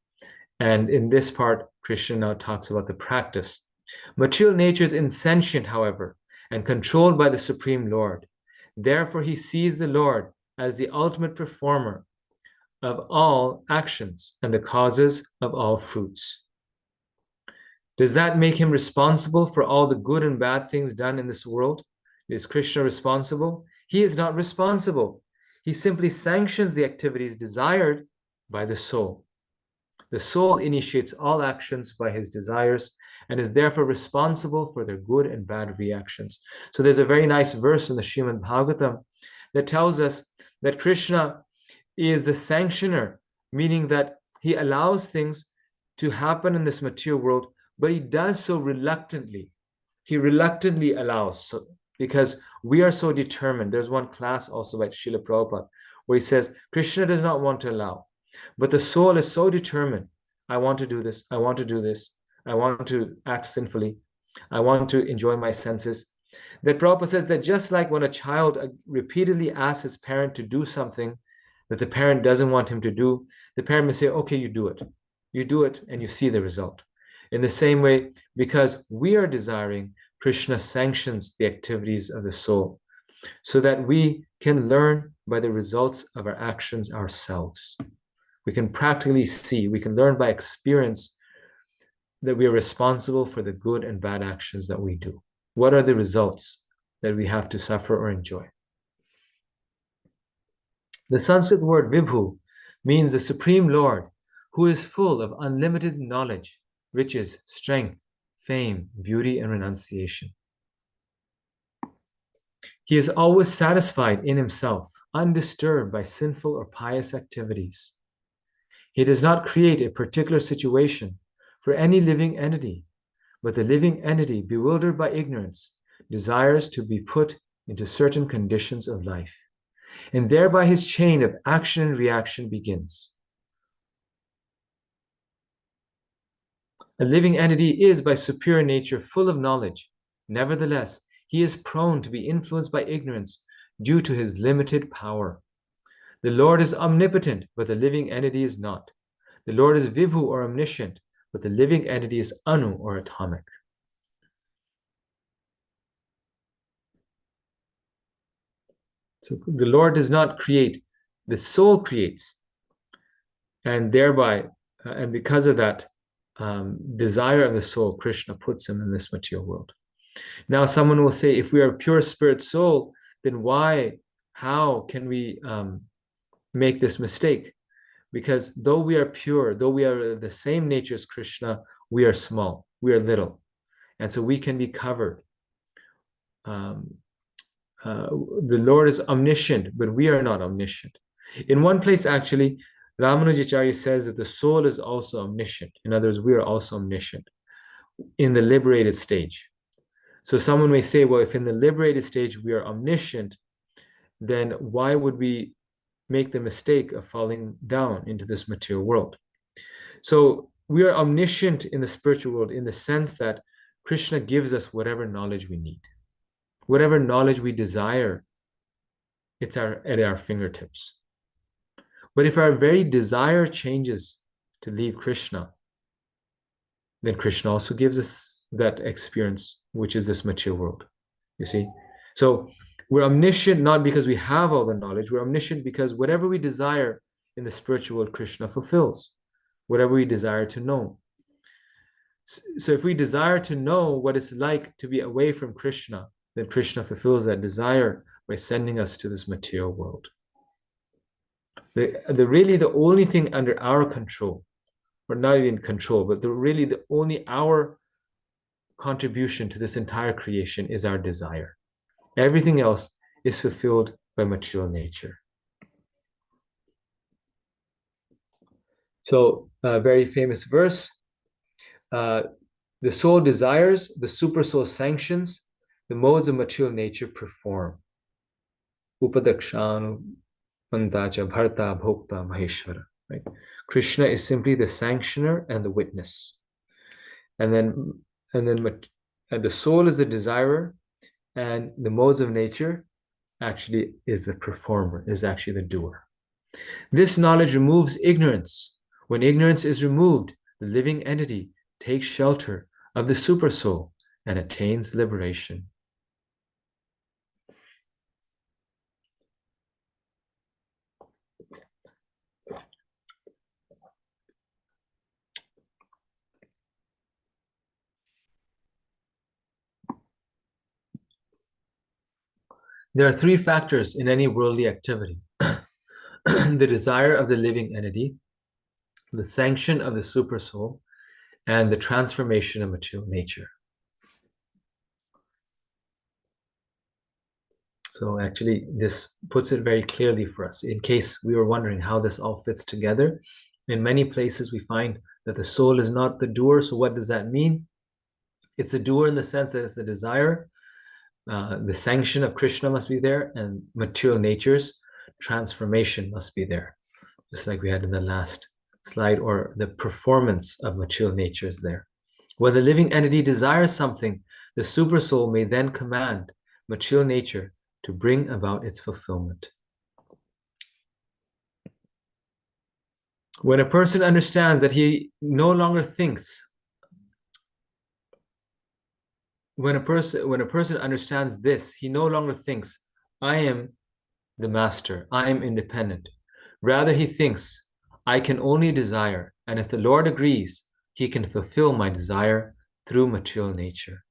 And in this part, Krishna now talks about the practice. Material nature is insentient, however, and controlled by the Supreme Lord. Therefore, he sees the Lord as the ultimate performer of all actions and the causes of all fruits. Does that make him responsible for all the good and bad things done in this world? Is Krishna responsible? He is not responsible. He simply sanctions the activities desired by the soul. The soul initiates all actions by his desires and is therefore responsible for their good and bad reactions. So there's a very nice verse in the Srimad Bhagavatam that tells us that Krishna is the sanctioner, meaning that he allows things to happen in this material world, but he does so reluctantly. He reluctantly allows, so, because we are so determined. There's one class also by Srila Prabhupada where he says, Krishna does not want to allow, but the soul is so determined. I want to do this. I want to do this. I want to act sinfully. I want to enjoy my senses. That Prabhupada says that just like when a child repeatedly asks his parent to do something that the parent doesn't want him to do, the parent may say, okay, you do it. You do it and you see the result. In the same way, because we are desiring, Krishna sanctions the activities of the soul so that we can learn by the results of our actions ourselves. We can practically see, we can learn by experience that we are responsible for the good and bad actions that we do. What are the results that we have to suffer or enjoy? The Sanskrit word Vibhu means the Supreme Lord, who is full of unlimited knowledge, riches, strength, fame, beauty, and renunciation. He is always satisfied in himself, undisturbed by sinful or pious activities. He does not create a particular situation for any living entity, but the living entity, bewildered by ignorance, desires to be put into certain conditions of life. And thereby his chain of action and reaction begins. A living entity is by superior nature full of knowledge. Nevertheless, he is prone to be influenced by ignorance due to his limited power. The Lord is omnipotent, but the living entity is not. The Lord is Vibhu or omniscient, but the living entity is Anu or atomic. So the Lord does not create, the soul creates. And thereby, and because of that desire of the soul, Krishna puts him in this material world. Now, someone will say, if we are a pure spirit soul, then how can we make this mistake? Because though we are pure, though we are of the same nature as Krishna, we are small, we are little. And so we can be covered. The Lord is omniscient, but we are not omniscient. In one place, actually, Ramanujacharya says that the soul is also omniscient. In other words, we are also omniscient in the liberated stage. So someone may say, well, if in the liberated stage we are omniscient, then why would we make the mistake of falling down into this material world? So we are omniscient in the spiritual world in the sense that Krishna gives us whatever knowledge we need. Whatever knowledge we desire, it's at our fingertips. But if our very desire changes to leave Krishna, then Krishna also gives us that experience, which is this material world. You see? So we're omniscient not because we have all the knowledge, we're omniscient because whatever we desire in the spiritual world, Krishna fulfills. Whatever we desire to know. So if we desire to know what it's like to be away from Krishna, then Krishna fulfills that desire by sending us to this material world. Really the only thing under our control, or not even control, but really the only our contribution to this entire creation is our desire. Everything else is fulfilled by material nature. So a very famous verse, the soul desires, the super soul sanctions, the modes of material nature perform. Upadakshanu Antacha Bharta Bhokta Maheshwara. Right? Krishna is simply the sanctioner and the witness. And then the soul is the desirer, and the modes of nature actually is the performer, is actually the doer. This knowledge removes ignorance. When ignorance is removed, the living entity takes shelter of the super soul and attains liberation. There are three factors in any worldly activity. The desire of the living entity, the sanction of the super soul, and the transformation of material nature. So actually, this puts it very clearly for us, in case we were wondering how this all fits together. In many places, we find that the soul is not the doer. So what does that mean? It's a doer in the sense that it's the desire. The sanction of Krishna must be there, and material nature's transformation must be there. Just like we had in the last slide, or the performance of material nature is there. When the living entity desires something, the super soul may then command material nature to bring about its fulfillment. When a person understands that he no longer thinks, when a person understands this, he no longer thinks, I am the master, I am independent. Rather, he thinks, I can only desire, and if the Lord agrees, he can fulfill my desire through material nature.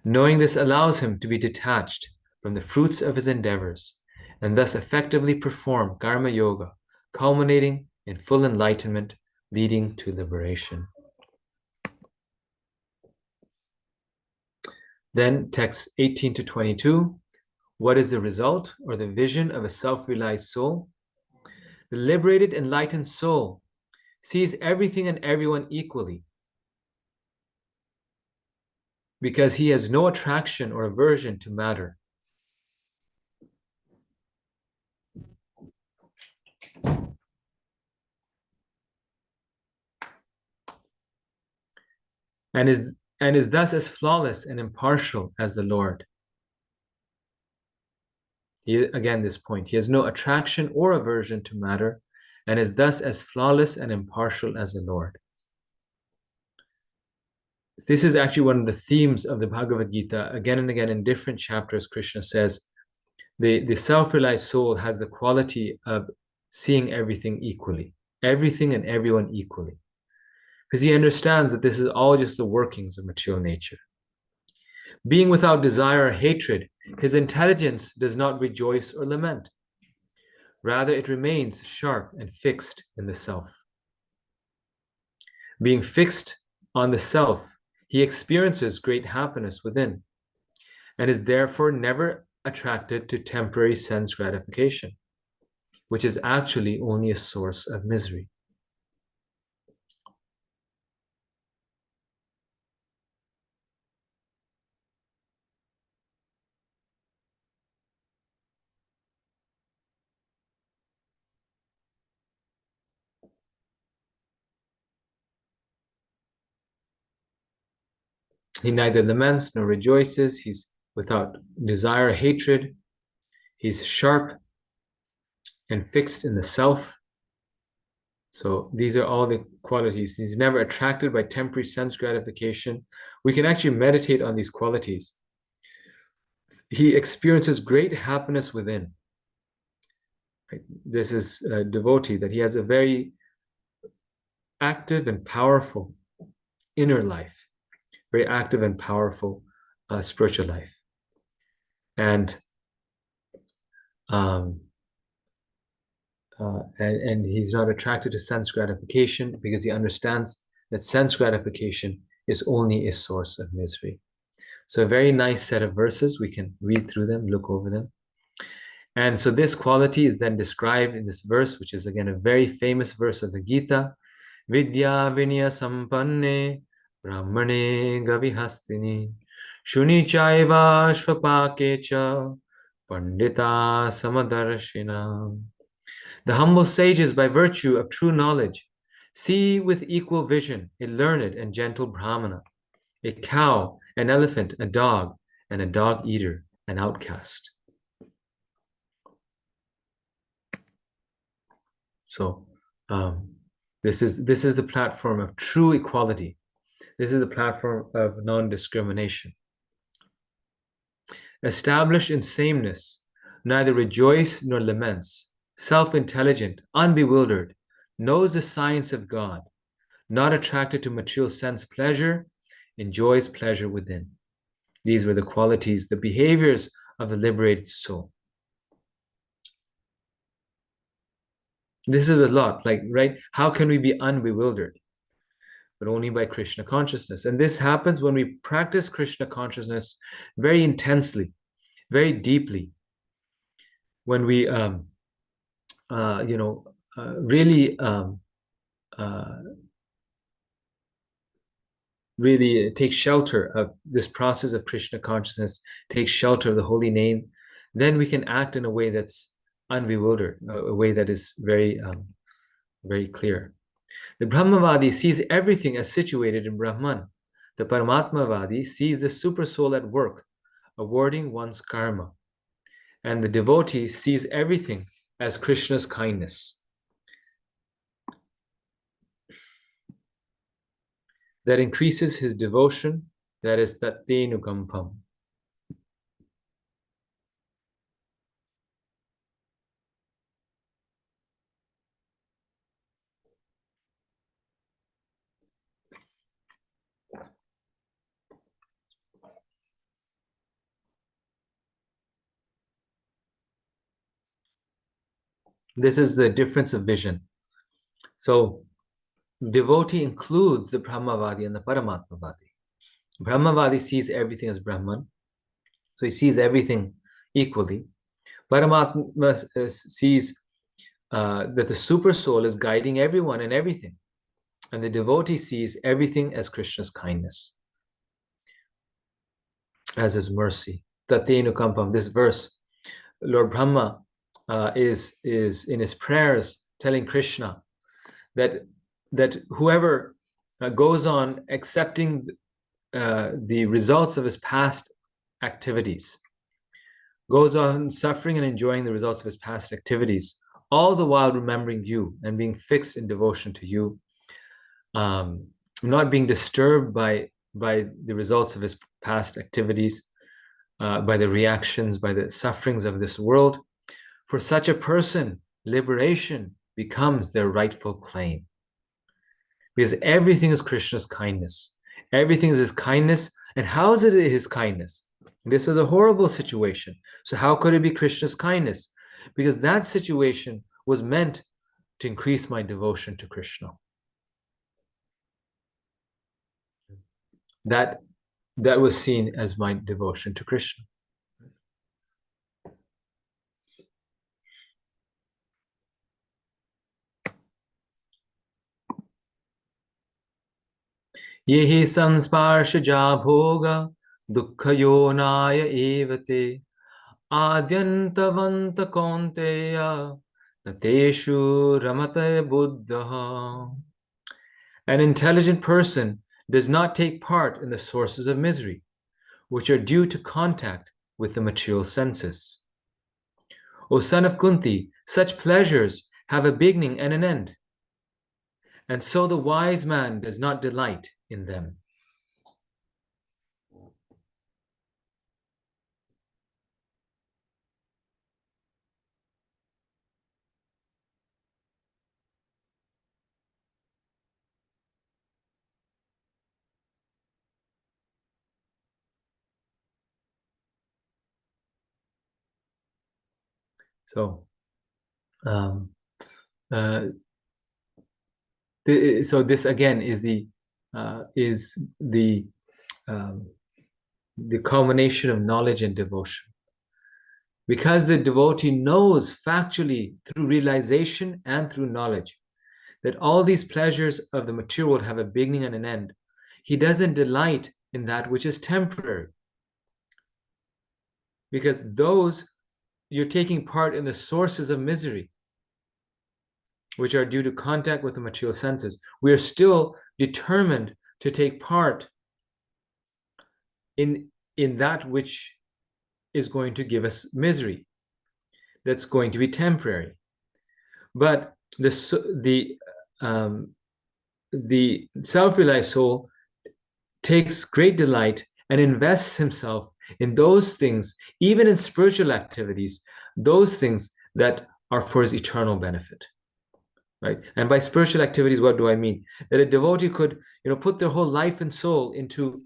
Knowing this allows him to be detached from the fruits of his endeavors, and thus effectively perform karma yoga, culminating in full enlightenment, leading to liberation. Then texts 18 to 22. What is the result or the vision of a self-realized soul? The liberated, enlightened soul sees everything and everyone equally because he has no attraction or aversion to matter. And is thus as flawless and impartial as the Lord. Again, this point, he has no attraction or aversion to matter, and is thus as flawless and impartial as the Lord. This is actually one of the themes of the Bhagavad Gita. Again and again in different chapters, Krishna says The self-realized soul has the quality of seeing everything equally, everything and everyone equally, because he understands that this is all just the workings of material nature. Being without desire or hatred, his intelligence does not rejoice or lament. Rather, it remains sharp and fixed in the self. Being fixed on the self, he experiences great happiness within and is therefore never attracted to temporary sense gratification, which is actually only a source of misery. He neither laments nor rejoices. He's without desire or hatred. He's sharp and fixed in the self. So these are all the qualities. He's never attracted by temporary sense gratification. We can actually meditate on these qualities. He experiences great happiness within. Right? This is a devotee, that he has a very active and powerful inner life, very active and powerful spiritual life. And he's not attracted to sense gratification because he understands that sense gratification is only a source of misery. So a very nice set of verses. We can read through them, look over them. And so this quality is then described in this verse, which is again a very famous verse of the Gita. Vidya vinaya sampanne brahmane gavihastini shuni chaiva shvapakecha pandita samadarshina. The humble sages, by virtue of true knowledge, see with equal vision a learned and gentle Brahmana, a cow, an elephant, a dog, and a dog eater, an outcast. So this is the platform of true equality. This is the platform of non-discrimination. Established in sameness, neither rejoice nor laments, self-intelligent, unbewildered, knows the science of God, not attracted to material sense pleasure, enjoys pleasure within. These were the qualities, the behaviors of the liberated soul. This is a lot, like, right? How can we be unbewildered? But only by Krishna consciousness. And this happens when we practice Krishna consciousness very intensely, very deeply. When we, really take shelter of this process of Krishna consciousness, take shelter of the holy name, then we can act in a way that's unbewildered, a way that is very, very clear. The Brahmavadi sees everything as situated in Brahman. The Paramatmavadi sees the super soul at work, awarding one's karma. And the devotee sees everything as Krishna's kindness. That increases his devotion, that is Tattenukampam. This is the difference of vision. So devotee includes the Brahmavadi and the Paramatmavadi. Brahmavadi sees everything as Brahman, so he sees everything equally. Paramatma sees that the super soul is guiding everyone and everything, and the devotee sees everything as Krishna's kindness, as his mercy. Tattenukampam, this verse, Lord Brahma is in his prayers telling Krishna that whoever goes on accepting the results of his past activities, goes on suffering and enjoying the results of his past activities, all the while remembering you and being fixed in devotion to you, not being disturbed by the results of his past activities, by the reactions, by the sufferings of this world. For such a person, liberation becomes their rightful claim. Because everything is Krishna's kindness. Everything is his kindness. And how is it his kindness? This was a horrible situation. So how could it be Krishna's kindness? Because that situation was meant to increase my devotion to Krishna. That was seen as my devotion to Krishna. Yehi samsparshaja bhoga dukkhayonaya evate adyantavanta kaunteya nateshu ramate buddha. An intelligent person does not take part in the sources of misery, which are due to contact with the material senses. O son of Kunti, such pleasures have a beginning and an end, and so the wise man does not delight in them. So, so this again is the culmination of knowledge and devotion. Because the devotee knows factually through realization and through knowledge that all these pleasures of the material world have a beginning and an end, he doesn't delight in that which is temporary. Because those, you're taking part in the sources of misery, which are due to contact with the material senses. We are still determined to take part in that which is going to give us misery, that's going to be temporary. But the self-realized soul takes great delight and invests himself in those things, even in spiritual activities, those things that are for his eternal benefit. Right? And by spiritual activities, what do I mean? That a devotee could, put their whole life and soul into,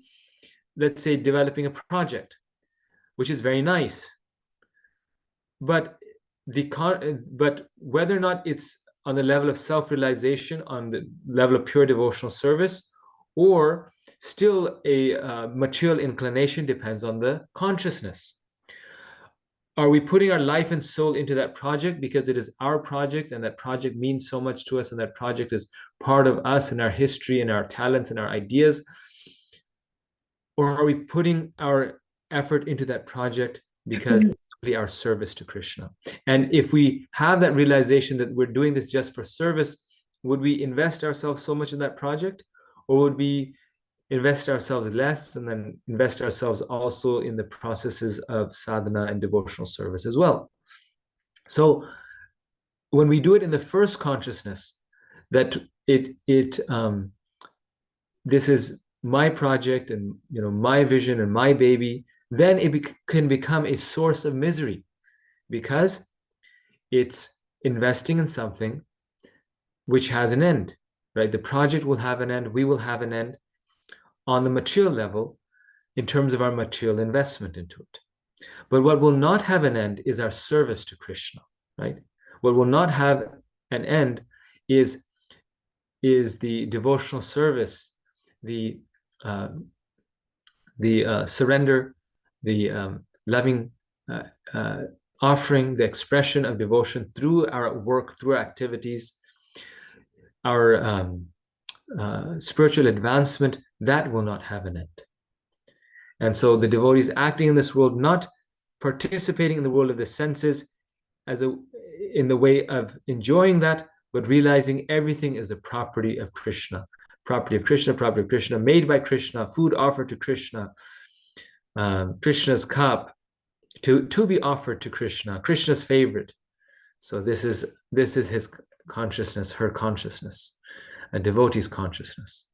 let's say, developing a project, which is very nice. But whether or not it's on the level of self-realization, on the level of pure devotional service, or still a material inclination, depends on the consciousness. Are we putting our life and soul into that project because it is our project and that project means so much to us and that project is part of us and our history and our talents and our ideas? Or are we putting our effort into that project because it's simply our service to Krishna? And if we have that realization that we're doing this just for service, would we invest ourselves so much in that project? Or would we invest ourselves less and then invest ourselves also in the processes of sadhana and devotional service as well? So when we do it in the first consciousness, that this is my project and my vision and my baby, then it can become a source of misery, because it's investing in something which has an end, right? The project will have an end, we will have an end on the material level in terms of our material investment into it. But what will not have an end is our service to Krishna, right? What will not have an end is the devotional service, the surrender, the loving offering, the expression of devotion through our work, through our activities, our spiritual advancement, that will not have an end. And so the devotees acting in this world, not participating in the world of the senses in the way of enjoying that, but realizing everything is a property of Krishna, property of Krishna, made by Krishna, food offered to Krishna, Krishna's cup to be offered to Krishna, Krishna's favorite. So this is his consciousness, her consciousness, a devotee's consciousness.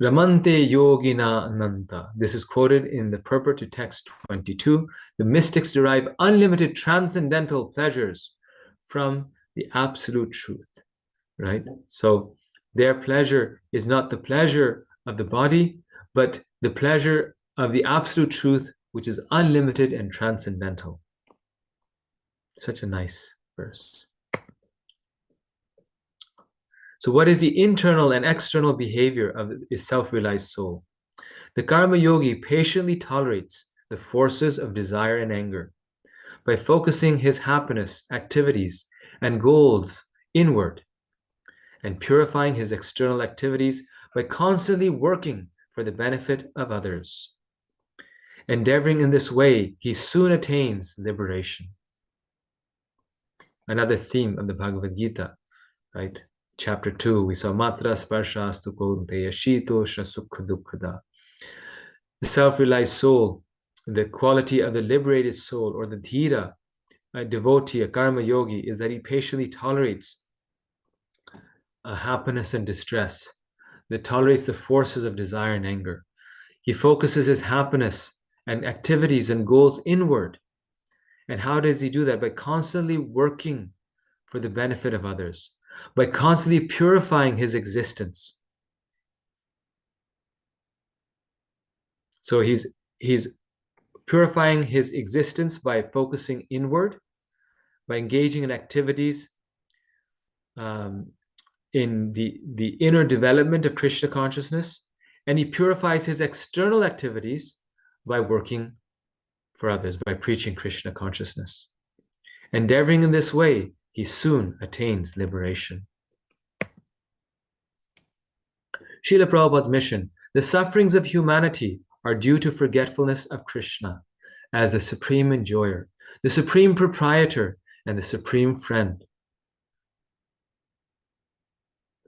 Ramante yogina ananta. This is quoted in the purport to text 22. The mystics derive unlimited transcendental pleasures from the absolute truth, right? So their pleasure is not the pleasure of the body, but the pleasure of the absolute truth, which is unlimited and transcendental. Such a nice verse. So what is the internal and external behavior of a self-realized soul? The karma yogi patiently tolerates the forces of desire and anger by focusing his happiness, activities, and goals inward, and purifying his external activities by constantly working for the benefit of others. Endeavoring in this way, he soon attains liberation. Another theme of the Bhagavad Gita, right? Chapter 2, we saw matra sparshastu kaunteya shitosha sukha dukkha. The self-realized soul, the quality of the liberated soul, or the dhira, a devotee, a karma yogi, is that he patiently tolerates happiness and distress, that tolerates the forces of desire and anger. He focuses his happiness and activities and goals inward. And how does he do that? By constantly working for the benefit of others, by constantly purifying his existence. So he's purifying his existence by focusing inward, by engaging in activities in the inner development of Krishna consciousness, and he purifies his external activities by working for others, by preaching Krishna consciousness. Endeavoring in this way, he soon attains liberation. Srila Prabhupada's mission: the sufferings of humanity are due to forgetfulness of Krishna as the supreme enjoyer, the supreme proprietor, and the supreme friend.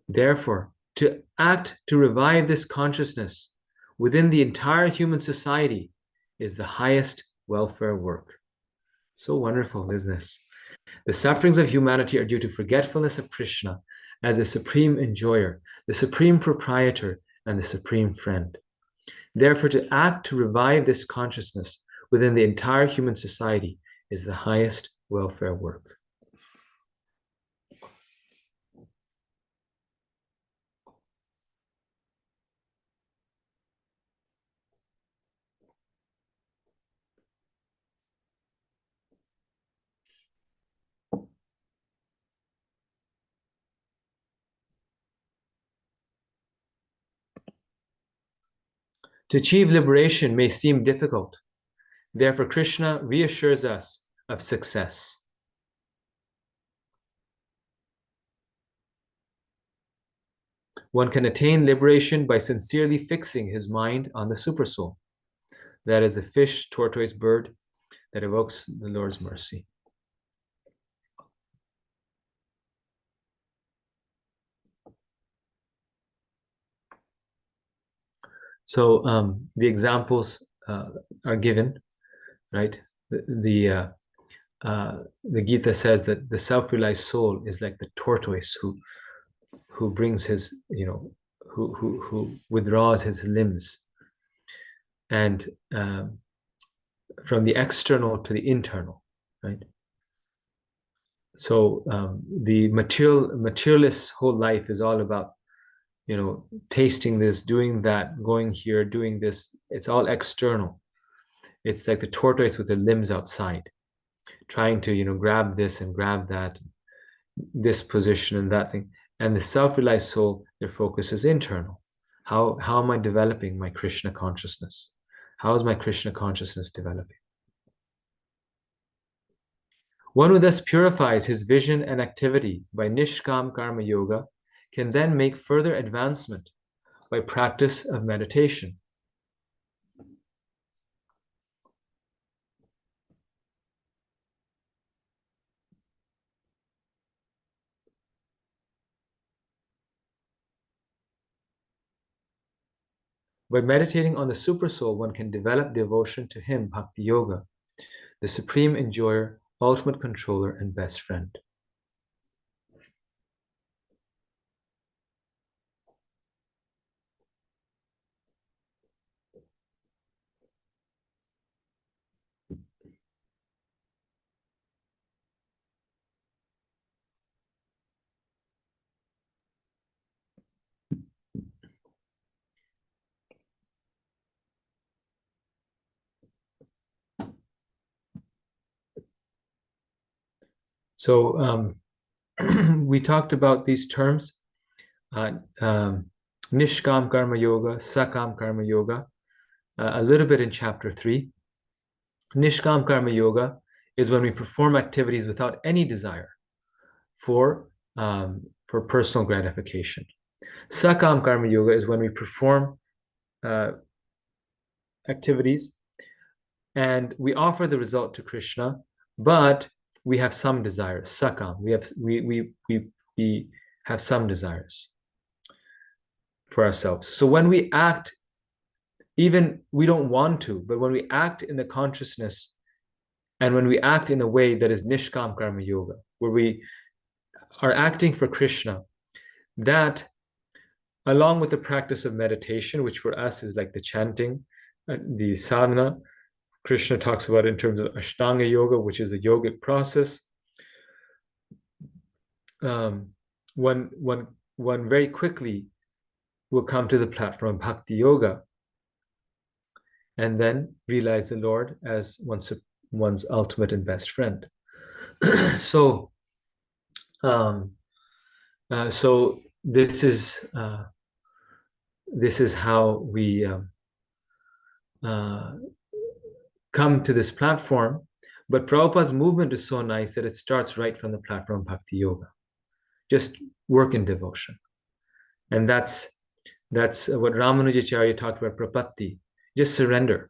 Therefore, to act to revive this consciousness within the entire human society is the highest welfare work. So wonderful, isn't this? The sufferings of humanity are due to forgetfulness of Krishna as the supreme enjoyer, the supreme proprietor, and the supreme friend. Therefore, to act to revive this consciousness within the entire human society is the highest welfare work. To achieve liberation may seem difficult. Therefore, Krishna reassures us of success. One can attain liberation by sincerely fixing his mind on the supersoul. That is a fish, tortoise, bird that evokes the Lord's mercy. So the examples are given, right? The Gita says that the self-realized soul is like the tortoise who brings his, who withdraws his limbs, and from the external to the internal, right? So the materialist whole life is all about, tasting this, doing that, going here, doing this. It's all external. It's like the tortoise with the limbs outside, trying to, grab this and grab that, this position and that thing. And the self-realized soul, their focus is internal. How am I developing my Krishna consciousness? How is my Krishna consciousness developing? One who thus purifies his vision and activity by Nishkam Karma Yoga can then make further advancement by practice of meditation. By meditating on the Supersoul, one can develop devotion to him, Bhakti Yoga, the supreme enjoyer, ultimate controller, and best friend. So we talked about these terms, Nishkam Karma Yoga, Sakam Karma Yoga, a little bit in chapter 3. Nishkam Karma Yoga is when we perform activities without any desire for personal gratification. Sakam Karma Yoga is when we perform activities and we offer the result to Krishna, but we have some desires. Sakam, we have some desires for ourselves. So when we act, even we don't want to, but when we act in the consciousness and when we act in a way that is Nishkam Karma Yoga, where we are acting for Krishna, that along with the practice of meditation, which for us is like the chanting, the sadhana, Krishna talks about it in terms of Ashtanga Yoga, which is the yogic process. One very quickly will come to the platform of Bhakti Yoga and then realize the Lord as one's ultimate and best friend. So this is how we come to this platform. But Prabhupada's movement is so nice that it starts right from the platform of Bhakti Yoga. Just work in devotion. And that's what Ramanujacharya talked about, prapatti. Just surrender.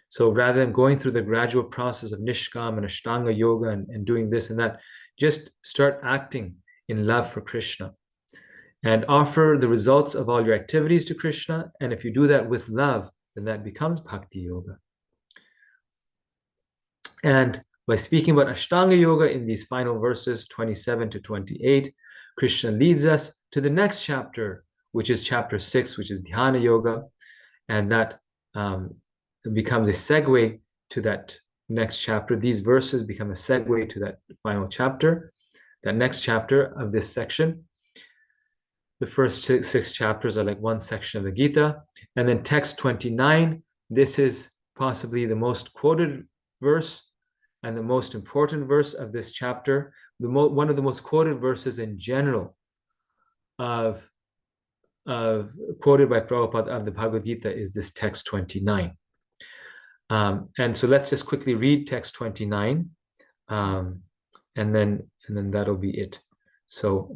So rather than going through the gradual process of Nishkam and Ashtanga Yoga and doing this and that, just start acting in love for Krishna and offer the results of all your activities to Krishna. And if you do that with love, then that becomes Bhakti Yoga. And by speaking about Ashtanga Yoga in these final verses, 27 to 28, Krishna leads us to the next chapter, which is chapter 6, which is Dhyana Yoga. And that becomes a segue to that next chapter. These verses become a segue to that final chapter, that next chapter of this section. The first six chapters are like one section of the Gita. And then text 29, this is possibly the most quoted verse and the most important verse of this chapter, one of the most quoted verses in general of quoted by Prabhupada of the Bhagavad Gita is this text 29. And so let's just quickly read text 29, and then that'll be it. So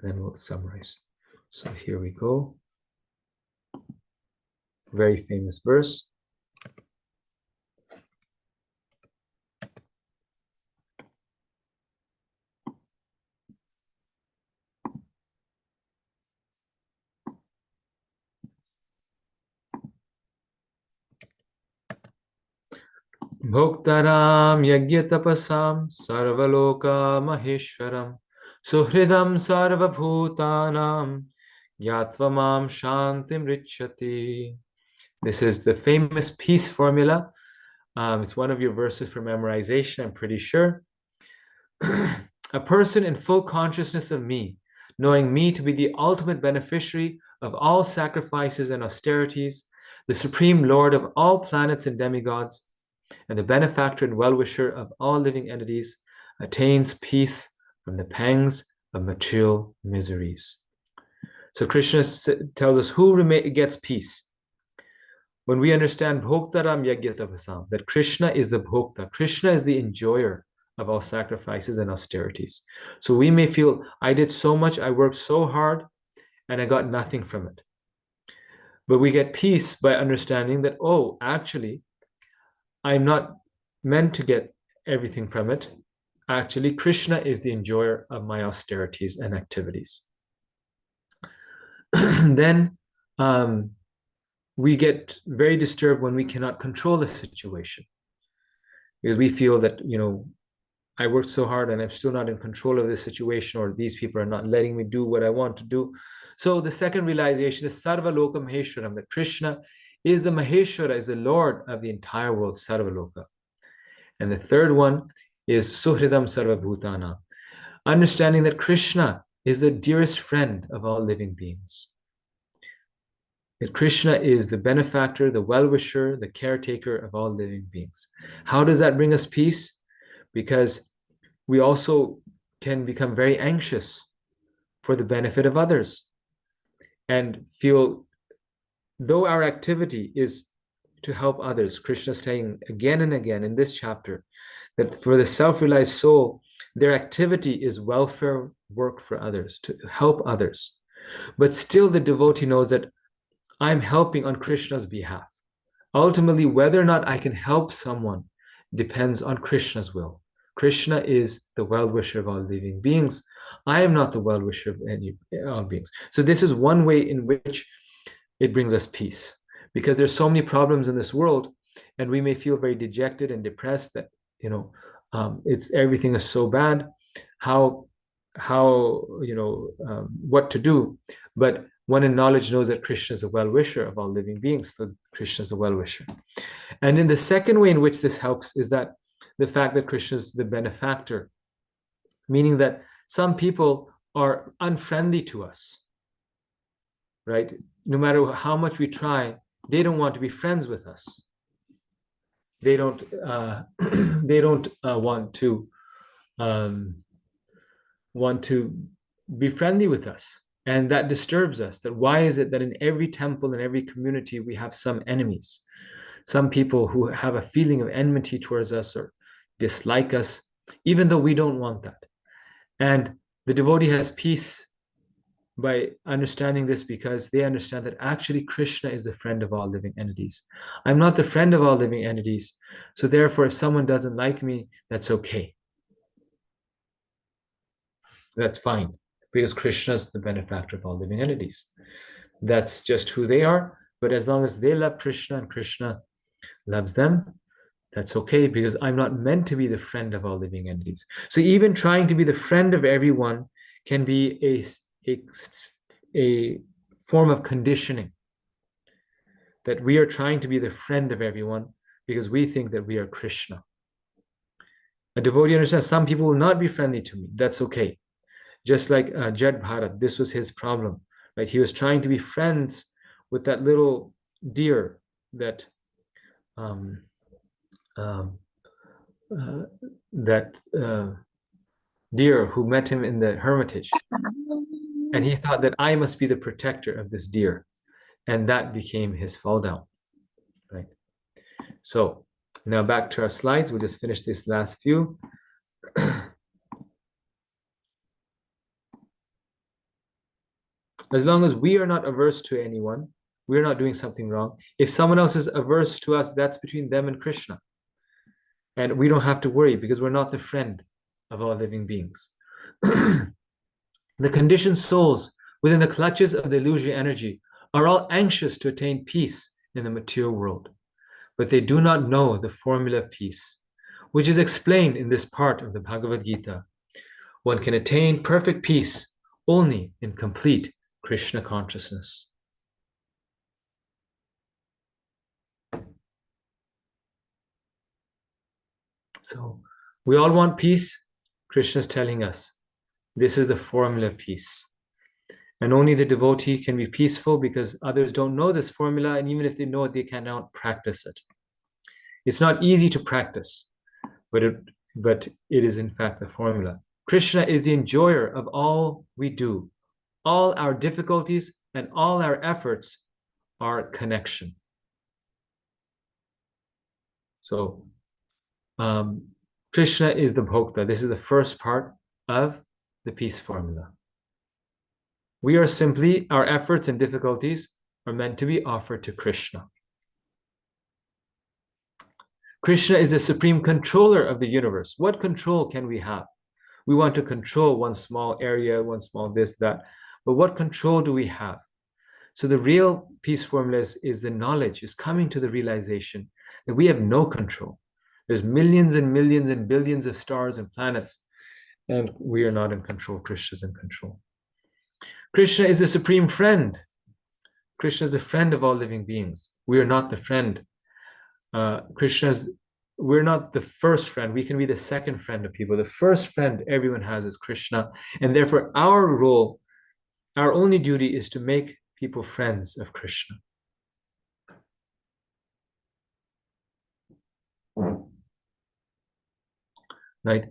then we'll summarize. So here we go. Very famous verse. Bhoktaram yagyatapasam sarvaloka maheshwaram suhridam sarvabhutanam yatvamam shantim richati. This is the famous peace formula. It's one of your verses for memorization, I'm pretty sure. A person in full consciousness of me, knowing me to be the ultimate beneficiary of all sacrifices and austerities, the supreme lord of all planets and demigods, and the benefactor and well-wisher of all living entities, attains peace from the pangs of material miseries. So Krishna tells us who gets peace. When we understand Bhoktaram Yagyatapasam, that Krishna is the Bhokta, Krishna is the enjoyer of all sacrifices and austerities. So we may feel, I did so much, I worked so hard, and I got nothing from it. But we get peace by understanding that, oh, actually, I'm not meant to get everything from it. Actually, Krishna is the enjoyer of my austerities and activities. Then we get very disturbed when we cannot control the situation. Because we feel that, I worked so hard and I'm still not in control of this situation, or these people are not letting me do what I want to do. So the second realization is Sarvaloka Maheshwaram, that Krishna is the Maheshwara, is the Lord of the entire world, Sarvaloka. And the third one is Suhridam Sarvabhutana, understanding that Krishna is the dearest friend of all living beings. That Krishna is the benefactor, the well-wisher, the caretaker of all living beings. How does that bring us peace? because we also can become very anxious for the benefit of others and feel, though our activity is to help others, Krishna is saying again and again in this chapter that for the self-realized soul, their activity is welfare work for others, to help others. But still the devotee knows that I'm helping on Krishna's behalf. Ultimately, whether or not I can help someone depends on Krishna's will. Krishna is the well-wisher of all living beings. I am not the well-wisher of any all beings. So this is one way in which it brings us peace, because there's so many problems in this world, and we may feel very dejected and depressed that it's everything is so bad. How what to do? But one in knowledge knows that Krishna is the well-wisher of all living beings. So Krishna is the well-wisher. And in the second way in which this helps is that the fact that Krishna is the benefactor, meaning that some people are unfriendly to us, right? No matter how much we try, they don't want to be friends with us. They don't want to be friendly with us, and that disturbs us. That why is it that in every temple, in every community, we have some enemies, some people who have a feeling of enmity towards us or dislike us, even though we don't want that. And the devotee has peace by understanding this, because they understand that actually Krishna is the friend of all living entities. I'm not the friend of all living entities, so therefore if someone doesn't like me, that's okay. That's fine, because Krishna is the benefactor of all living entities. That's just who they are. But as long as they love Krishna and Krishna loves them, that's okay, because I'm not meant to be the friend of all living entities. So even trying to be the friend of everyone can be a form of conditioning, that we are trying to be the friend of everyone because we think that we are Krishna. A devotee understands some people will not be friendly to me. That's okay. Just like Jad Bharat, this was his problem, right? He was trying to be friends with that little deer, that deer who met him in the hermitage, and he thought that I must be the protector of this deer, and that became his fall down, right? So now back to our slides. We'll just finish this last few. As long as we are not averse to anyone, we're not doing something wrong. If someone else is averse to us, that's between them and Krishna. And we don't have to worry, because we're not the friend of all living beings. The conditioned souls within the clutches of the illusory energy are all anxious to attain peace in the material world, but they do not know the formula of peace, which is explained in this part of the Bhagavad Gita. One can attain perfect peace only in complete Krishna consciousness. So we all want peace. Krishna is telling us this is the formula of peace. And only the devotee can be peaceful, because others don't know this formula, and even if they know it, they cannot practice it. It's not easy to practice, but it is in fact the formula. Krishna is the enjoyer of all we do. All our difficulties and all our efforts are connection. So Krishna is the bhokta. This is the first part of the peace formula. We are simply, our efforts and difficulties are meant to be offered to Krishna. Krishna is the supreme controller of the universe. What control can we have? We want to control one small area, one small this, that. But what control do we have? So the real peace formula is the knowledge, is coming to the realization that we have no control. There's millions and millions and billions of stars and planets, and we are not in control. Krishna is in control. Krishna is the supreme friend. Krishna is the friend of all living beings. We are not the friend. We're not the first friend. We can be the second friend of people. The first friend everyone has is Krishna. And therefore our role, our only duty, is to make people friends of Krishna. right?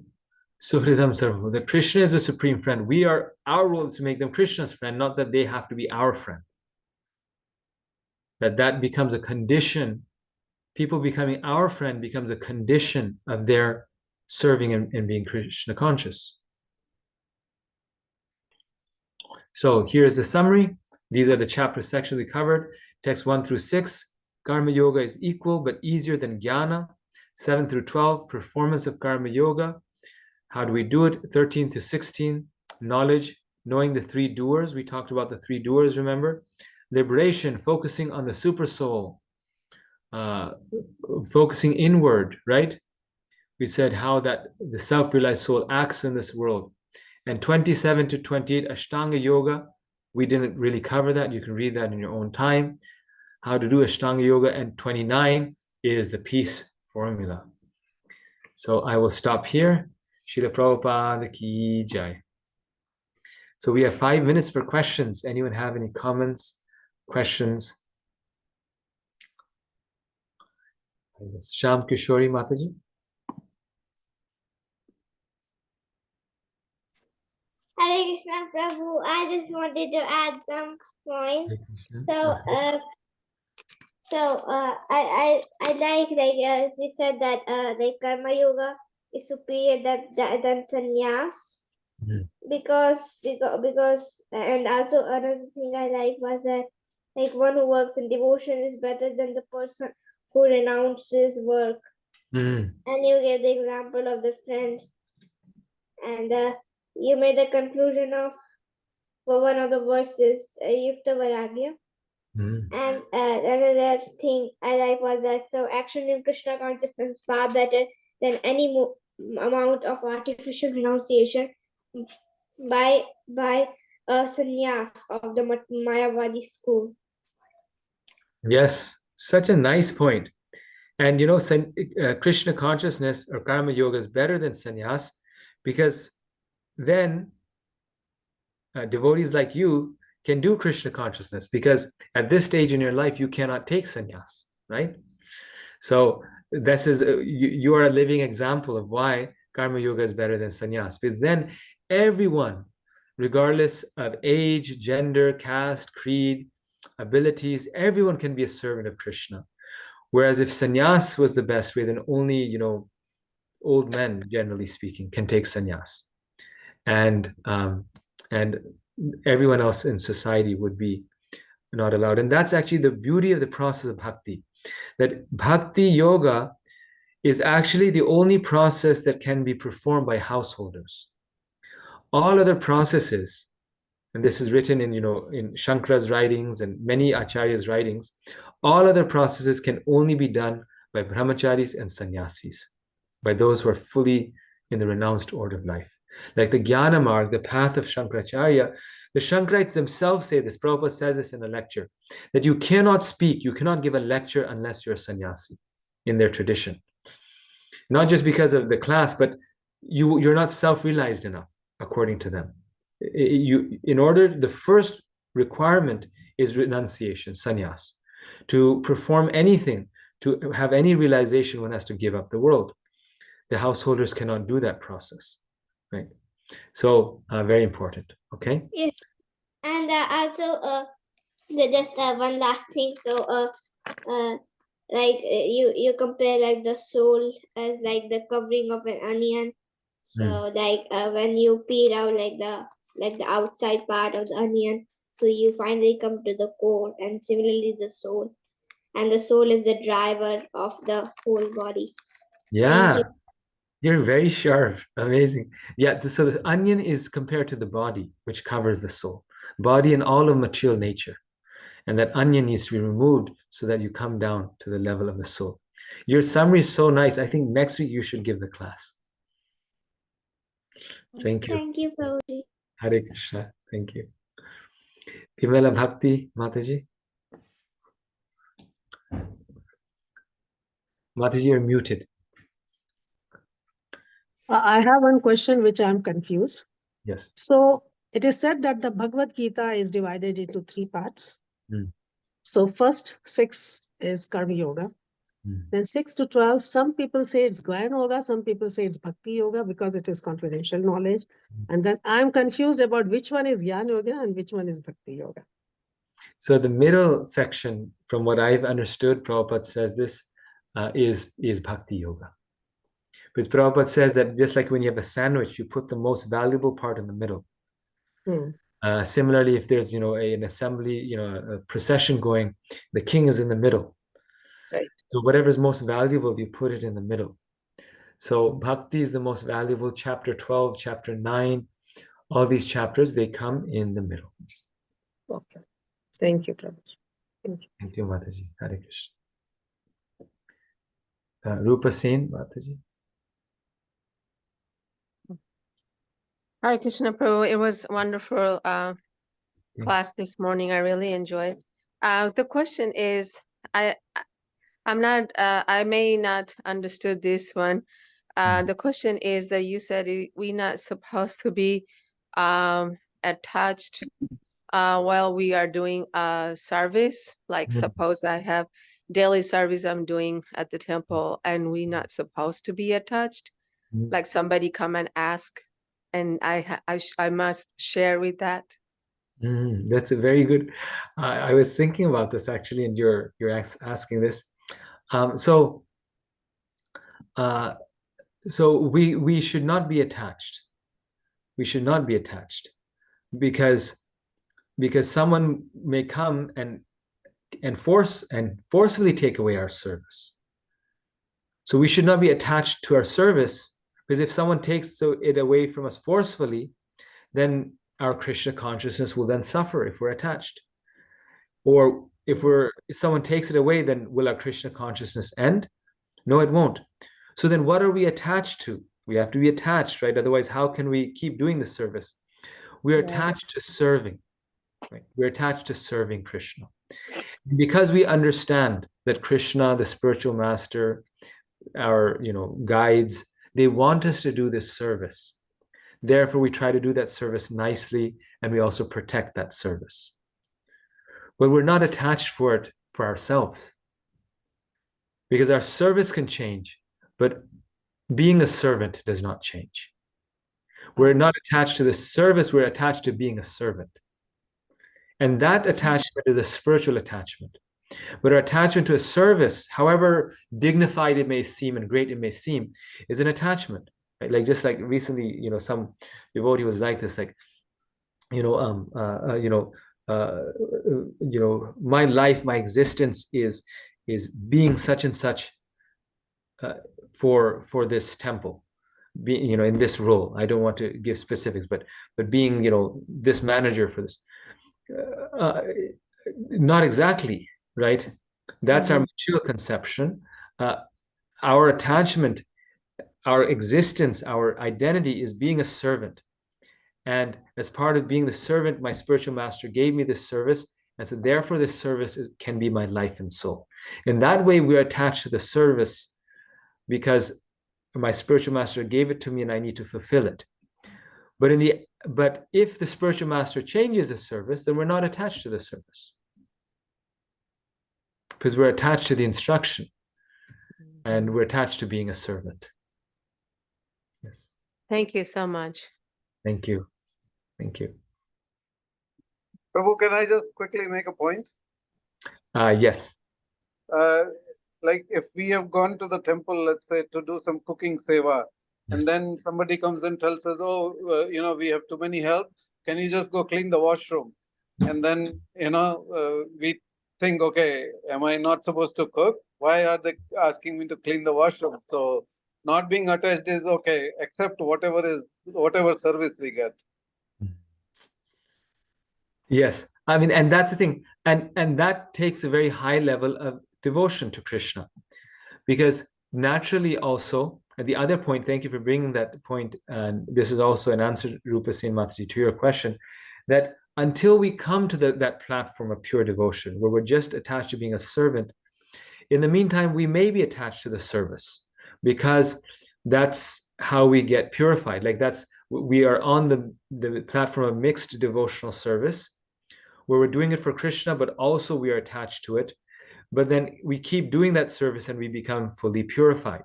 Suhridam Sarva, that Krishna is a supreme friend. Our role is to make them Krishna's friend, not that they have to be our friend. That becomes a condition. People becoming our friend becomes a condition of their serving and being Krishna conscious. So here's the summary. These are the chapter sections we covered. Text 1 through 6, Karma Yoga is equal but easier than Jnana. 7 through 12, performance of Karma Yoga. How do we do it? 13 to 16, knowledge, knowing the three doers. We talked about the three doers, remember? Liberation, focusing on the super soul, focusing inward, right? We said how that the self-realized soul acts in this world. And 27 to 28, Ashtanga Yoga. We didn't really cover that. You can read that in your own time. How to do Ashtanga Yoga. And 29 is the peace formula. So I will stop here. Srila Prabhupada ki jai. So we have 5 minutes for questions. Anyone have any comments, questions? Sham Kishori Mataji. Hare Krishna Prabhu, I just wanted to add some points. I like as you said that like Karma Yoga is superior than sannyas. Because and also another thing I like was that like one who works in devotion is better than the person who renounces work. And you gave the example of the friend, and you made the conclusion of one of the verses, Yukta Vairagya. And another thing I like was that so action in Krishna consciousness is far better than any amount of artificial renunciation by a sannyas of the Mayavadi school. Yes, such a nice point. And you know, Krishna consciousness or Karma Yoga is better than sannyas because then devotees like you can do Krishna consciousness, because at this stage in your life you cannot take sannyas, right? So this is you are a living example of why Karma Yoga is better than sannyas, because then everyone, regardless of age, gender, caste, creed, abilities, everyone can be a servant of Krishna. Whereas if sannyas was the best way, then only, you know, old men, generally speaking, can take sannyas, and everyone else in society would be not allowed. And that's actually the beauty of the process of bhakti, that bhakti yoga is actually the only process that can be performed by householders. All other processes, and this is written in, you know, in Shankara's writings and many acharyas' writings, all other processes can only be done by brahmacharis and sannyasis, by those who are fully in the renounced order of life. Like the Jnana Marg, the path of Shankaracharya, the Shankarites themselves say this. Prabhupada says this in a lecture, that you cannot speak, you cannot give a lecture unless you're a sannyasi in their tradition. Not just because of the class, but you're not self-realized enough, according to them. The first requirement is renunciation, sannyas. To perform anything, to have any realization, one has to give up the world. The householders cannot do that process, right? So very important. Okay. Yes, and also just one last thing. So like you compare like the soul as like the covering of an onion. So like when you peel out like the outside part of the onion, so you finally come to the core, and similarly the soul, and the soul is the driver of the whole body. Yeah, you're very sharp. Amazing. Yeah, so the onion is compared to the body, which covers the soul, body and all of material nature. And that onion needs to be removed so that you come down to the level of the soul. Your summary is so nice. I think next week you should give the class. Thank you. Thank you, Prabhuji. Hare Krishna. Thank you. Vimala Bhakti, Mataji. Mataji, you're muted. I have one question which I'm confused. Yes. So it is said that the Bhagavad Gita is divided into 3 parts. Mm. So first 6 is Karma Yoga. Then 6 to 12, some people say it's Gyan Yoga, some people say it's Bhakti Yoga because it is confidential knowledge. And then I'm confused about which one is Gyan Yoga and which one is Bhakti Yoga. So the middle section, from what I've understood, Prabhupada says this is Bhakti Yoga. Because Prabhupada says that just like when you have a sandwich, you put the most valuable part in the middle. Similarly, if there's an assembly, a procession going, the king is in the middle. Right. So whatever's most valuable, you put it in the middle. So Bhakti is the most valuable. Chapter 12, chapter 9, all these chapters, they come in the middle. Okay. Thank you, Prabhuji. Thank you. Thank you, Mataji. Hare Krishna. Rupa Sen, Mataji. Hare Krishna Prabhu, it was wonderful class this morning. I really enjoyed. The question is, I'm not, I may not understood this one. The question is that you said we're not supposed to be attached while we are doing a service. Like suppose I have daily service I'm doing at the temple and we're not supposed to be attached. Like somebody come and ask and I must share with that. That's a very good. I was thinking about this actually, and you're asking this. So we should not be attached. We should not be attached because someone may come and forcefully take away our service. So we should not be attached to our service, because if someone takes it away from us forcefully, then our Krishna consciousness will then suffer if we're attached. Or if someone takes it away, then will our Krishna consciousness end? No, it won't. So then what are we attached to? We have to be attached, right? Otherwise, how can we keep doing the service? We're attached to serving, right? We're attached to serving Krishna. Because we understand that Krishna, the spiritual master, our guides, they want us to do this service. Therefore, we try to do that service nicely, and we also protect that service. But we're not attached for it for ourselves, because our service can change, but being a servant does not change. We're not attached to the service, we're attached to being a servant. And that attachment is a spiritual attachment. But our attachment to a service, however dignified it may seem and great it may seem, is an attachment. Right? Like just like recently, some devotee was like this, like, my life, my existence is being such and such for this temple, being in this role. I don't want to give specifics, but being this manager for this. Not exactly, right? That's our material conception. Our attachment, our existence, our identity is being a servant. And as part of being the servant, my spiritual master gave me this service. And so therefore this service can be my life and soul. In that way, we're attached to the service because my spiritual master gave it to me and I need to fulfill it. But if the spiritual master changes the service, then we're not attached to the service, because we're attached to the instruction and we're attached to being a servant. Yes. Thank you so much. Thank you. Thank you. Prabhu, can I just quickly make a point? Yes. Like if we have gone to the temple, let's say, to do some cooking seva, and then somebody comes and tells us, we have too many help. Can you just go clean the washroom? And then, we think, okay, am I not supposed to cook? Why are they asking me to clean the washroom? So not being attached is okay, except whatever service we get. Yes. I mean, and that's the thing. And that takes a very high level of devotion to Krishna. Because naturally also, at the other point, thank you for bringing that point, and this is also an answer, Rupa Sen Mataji, to your question, that until we come to that platform of pure devotion, where we're just attached to being a servant, in the meantime, we may be attached to the service, because that's how we get purified. Like we are on the platform of mixed devotional service, where we're doing it for Krishna, but also we are attached to it. but then we keep doing that service and we become fully purified.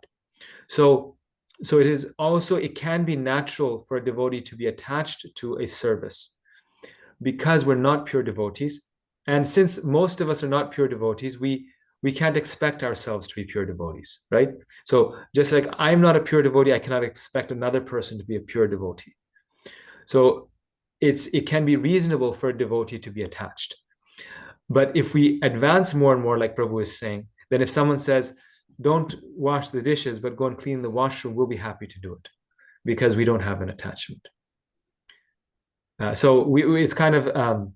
So it is also, it can be natural for a devotee to be attached to a service because we're not pure devotees. And since most of us are not pure devotees, we can't expect ourselves to be pure devotees, right? So just like I'm not a pure devotee, I cannot expect another person to be a pure devotee. So it can be reasonable for a devotee to be attached. But if we advance more and more, like Prabhu is saying, then if someone says, don't wash the dishes, but go and clean the washroom, we'll be happy to do it because we don't have an attachment. So it's kind of,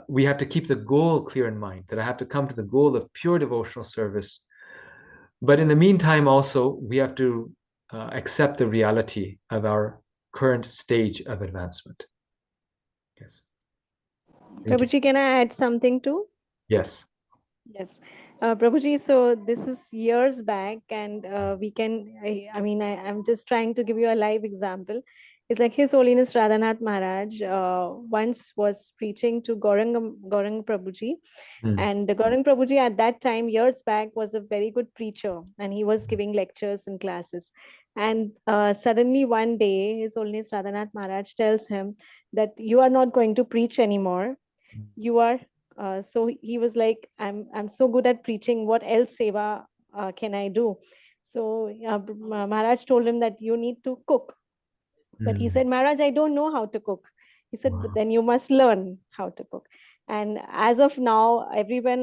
we have to keep the goal clear in mind, that I have to come to the goal of pure devotional service. But in the meantime, also, we have to accept the reality of our current stage of advancement. Yes. Thank you. Prabhuji, can I add something too? Yes. Yes. Prabhuji, so this is years back, and I'm just trying to give you a live example. It's like His Holiness Radhanath Maharaj once was preaching to Gaurang Prabhuji. And the Gaurang Prabhuji at that time, years back, was a very good preacher, and he was giving lectures and classes. And suddenly one day, His Holiness Radhanath Maharaj tells him that you are not going to preach anymore. You are so he was like, I'm so good at preaching, what else seva can I do? So Maharaj told him that you need to cook. But he said, Maharaj, I don't know how to cook. He said, but then you must learn how to cook. And as of now,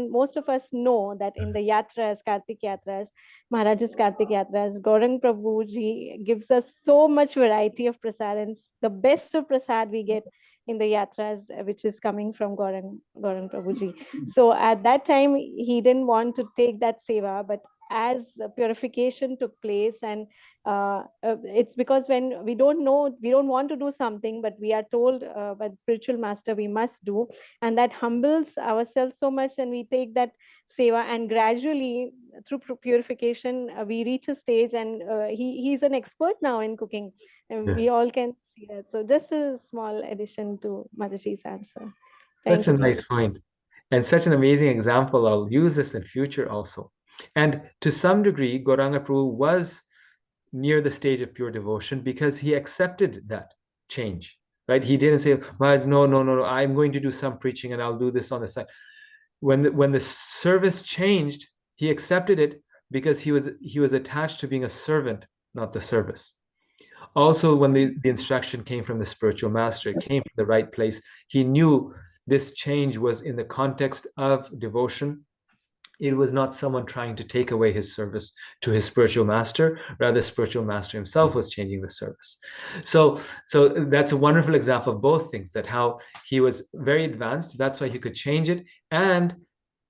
most of us know that in the yatras, Kartik yatras, Maharaj's Kartik yatras, Gaurang Prabhuji gives us so much variety of prasadans. The best of prasad we get in the yatras, which is coming from Gaurang Prabhuji. So at that time, he didn't want to take that seva, but as purification took place, and it's because when we don't know, we don't want to do something, but we are told by the spiritual master we must do, and that humbles ourselves so much, and we take that seva, and gradually through purification we reach a stage, and he's an expert now in cooking, and Yes. we all can see that. So just a small addition to Mataji's answer. Such a nice point, and such an amazing example. I'll use this in future also. And to some degree, Gauranga Prabhu was near the stage of pure devotion because he accepted that change, right? He didn't say, no, I'm going to do some preaching and I'll do this on the side. When the service changed, he accepted it because he was attached to being a servant, not the service. Also, when the instruction came from the spiritual master, it came from the right place. He knew this change was in the context of devotion. It was not someone trying to take away his service to his spiritual master. Rather, spiritual master himself was changing the service. So that's a wonderful example of both things, that how he was very advanced. That's why he could change it. And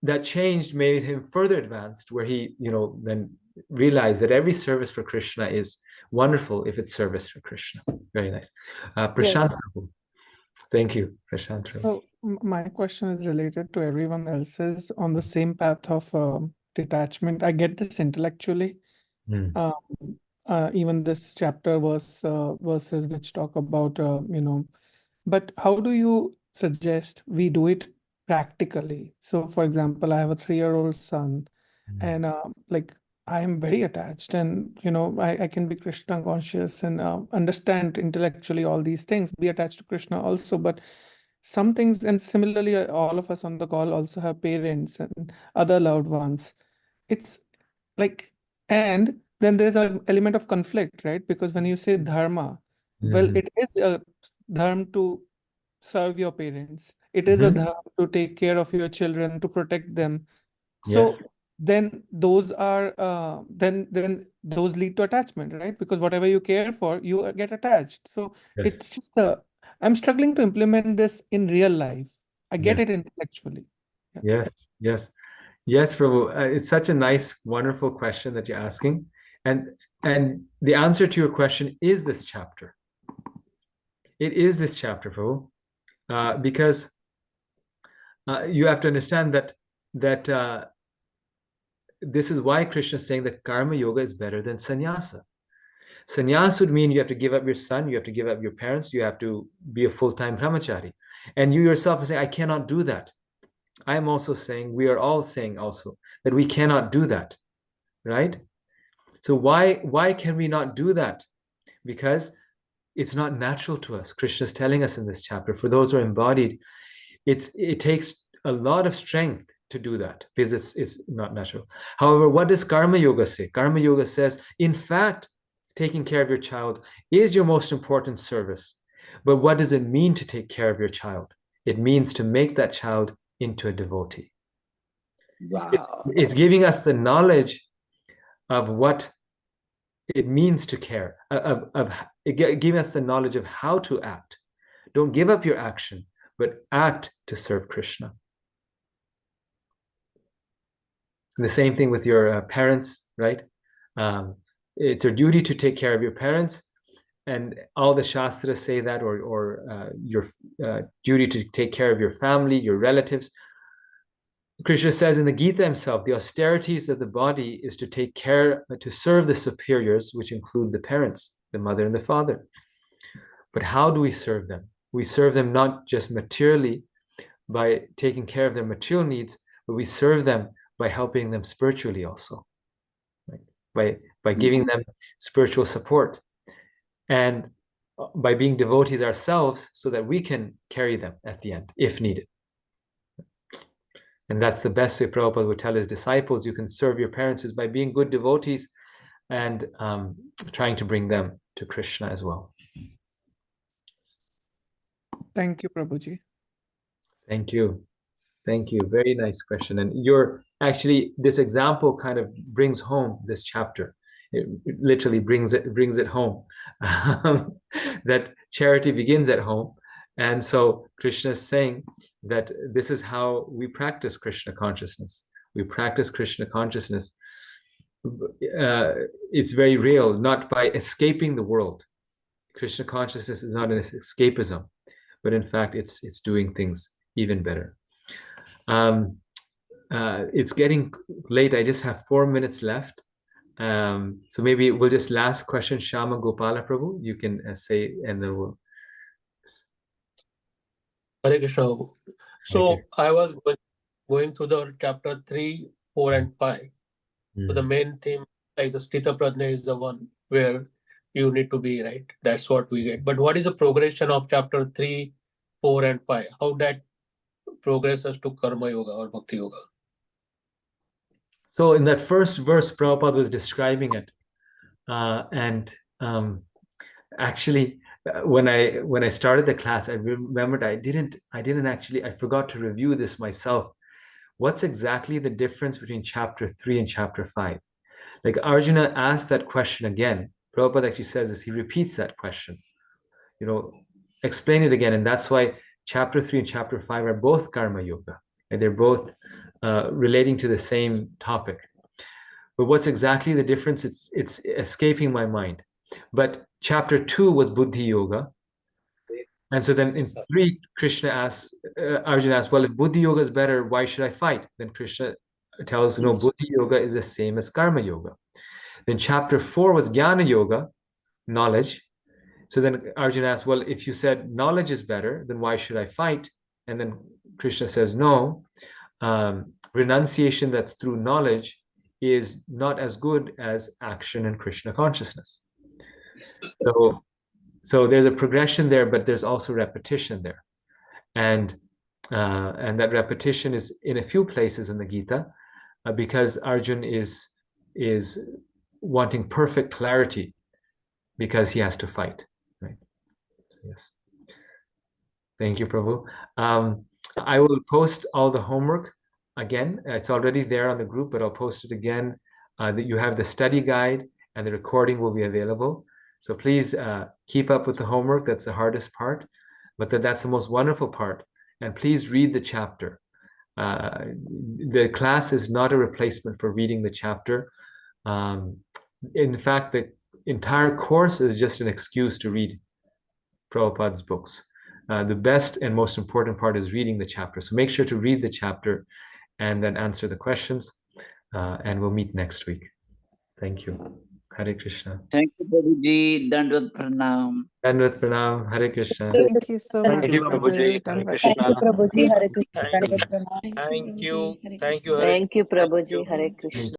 that change made him further advanced, where he, then realized that every service for Krishna is wonderful if it's service for Krishna. Very nice. Prashant. Yes. Thank you, Prashant. So my question is related to everyone else's on the same path of detachment. I get this intellectually. Even this chapter verses which talk about, but how do you suggest we do it practically? So for example, I have a 3-year-old son, and I am very attached, and I can be Krishna conscious and understand intellectually all these things, be attached to Krishna also, but some things, and similarly all of us on the call also have parents and other loved ones. It's like, and then there's an element of conflict, right? Because when you say dharma, well, it is a dharma to serve your parents, it is a dharma to take care of your children, to protect them. So Yes. then those are then those lead to attachment, right? Because whatever you care for, you get attached. So Yes. it's just I'm struggling to implement this in real life. I get Yes. it intellectually. Yes, Prabhu. It's such a nice, wonderful question that you're asking, and the answer to your question is this chapter. It is this chapter, Prabhu, because you have to understand that this is why Krishna is saying that karma yoga is better than sannyasa. Sannyas would mean you have to give up your son, you have to give up your parents, you have to be a full-time brahmachari. And you yourself are saying, I cannot do that. I am also saying, we are all saying also that we cannot do that, right? So why can we not do that? Because it's not natural to us. Krishna is telling us in this chapter, for those who are embodied, it takes a lot of strength to do that because it's not natural. However, what does Karma Yoga say? Karma Yoga says, in fact, taking care of your child is your most important service. But what does it mean to take care of your child? It means to make that child into a devotee. Wow. It's giving us the knowledge of what it means to care, of giving us the knowledge of how to act. Don't give up your action, but act to serve Krishna. And the same thing with your parents, right? It's your duty to take care of your parents, and all the Shastras say that, or your duty to take care of your family, your relatives. Krishna says in the Gita himself, the austerities of the body is to take care, to serve the superiors, which include the parents, the mother and the father. But how do we serve them? We serve them not just materially by taking care of their material needs, but we serve them by helping them spiritually also, right? By giving them spiritual support, and by being devotees ourselves so that we can carry them at the end if needed. And that's the best way Prabhupada would tell his disciples, you can serve your parents is by being good devotees and trying to bring them to Krishna as well. Thank you, Prabhuji. Thank you. Thank you. Very nice question. And you're actually, this example kind of brings home this chapter. It literally brings it home. That charity begins at home. And so Krishna is saying that this is how we practice Krishna consciousness. We practice Krishna consciousness. It's very real, not by escaping the world. Krishna consciousness is not an escapism, but in fact, it's doing things even better. It's getting late. I just have 4 minutes left. So maybe we'll just last question, Shama Gopala Prabhu. You can say, and then we'll. Hare Krishna. So I was going through the chapter 3, 4, and 5. So the main theme, like the Sthita Prajna, is the one where you need to be, right? That's what we get. But what is the progression of chapter 3, 4, and 5? How that progresses to Karma Yoga or Bhakti Yoga? So in that first verse, Prabhupada was describing it. Actually, when I started the class, I remembered I forgot to review this myself. What's exactly the difference between chapter 3 and chapter 5? Like Arjuna asked that question again. Prabhupada actually says this, he repeats that question. Explain it again. And that's why chapter 3 and chapter 5 are both Karma Yoga. And they're both relating to the same topic. But what's exactly the difference? It's escaping my mind. But chapter 2 was Buddhi Yoga. And so then in 3, Arjuna asks, well, if Buddhi Yoga is better, why should I fight? Then Krishna tells, no, Buddhi Yoga is the same as Karma Yoga. Then chapter 4 was Jnana Yoga, knowledge. So then Arjuna asks, well, if you said knowledge is better, then why should I fight? And then Krishna says, no, renunciation that's through knowledge is not as good as action in Krishna consciousness. So there's a progression there, but there's also repetition there. And that repetition is in a few places in the Gita, because Arjun is wanting perfect clarity because he has to fight. Right? Yes. Thank you, Prabhu. I will post all the homework again. It's already there on the group, but I'll post it again. That you have the study guide and the recording will be available. So please keep up with the homework. That's the hardest part, but that's the most wonderful part. And please read the chapter. The class is not a replacement for reading the chapter. In fact, the entire course is just an excuse to read Prabhupada's books. The best and most important part is reading the chapter. So make sure to read the chapter and then answer the questions. And we'll meet next week. Thank you. Hare Krishna. Thank you, Prabhuji. Dandavad Pranam. Dandavat Pranam. Hare Krishna. Thank you so much. Thank you, Prabhuji. Hare Prabhuji. Krishna. Prabhuji. Hare Krishna. Thank Dandavat Pranam. thank you. Thank you, Hare Thank you, Thank Prabhuji. you. Hare Krishna.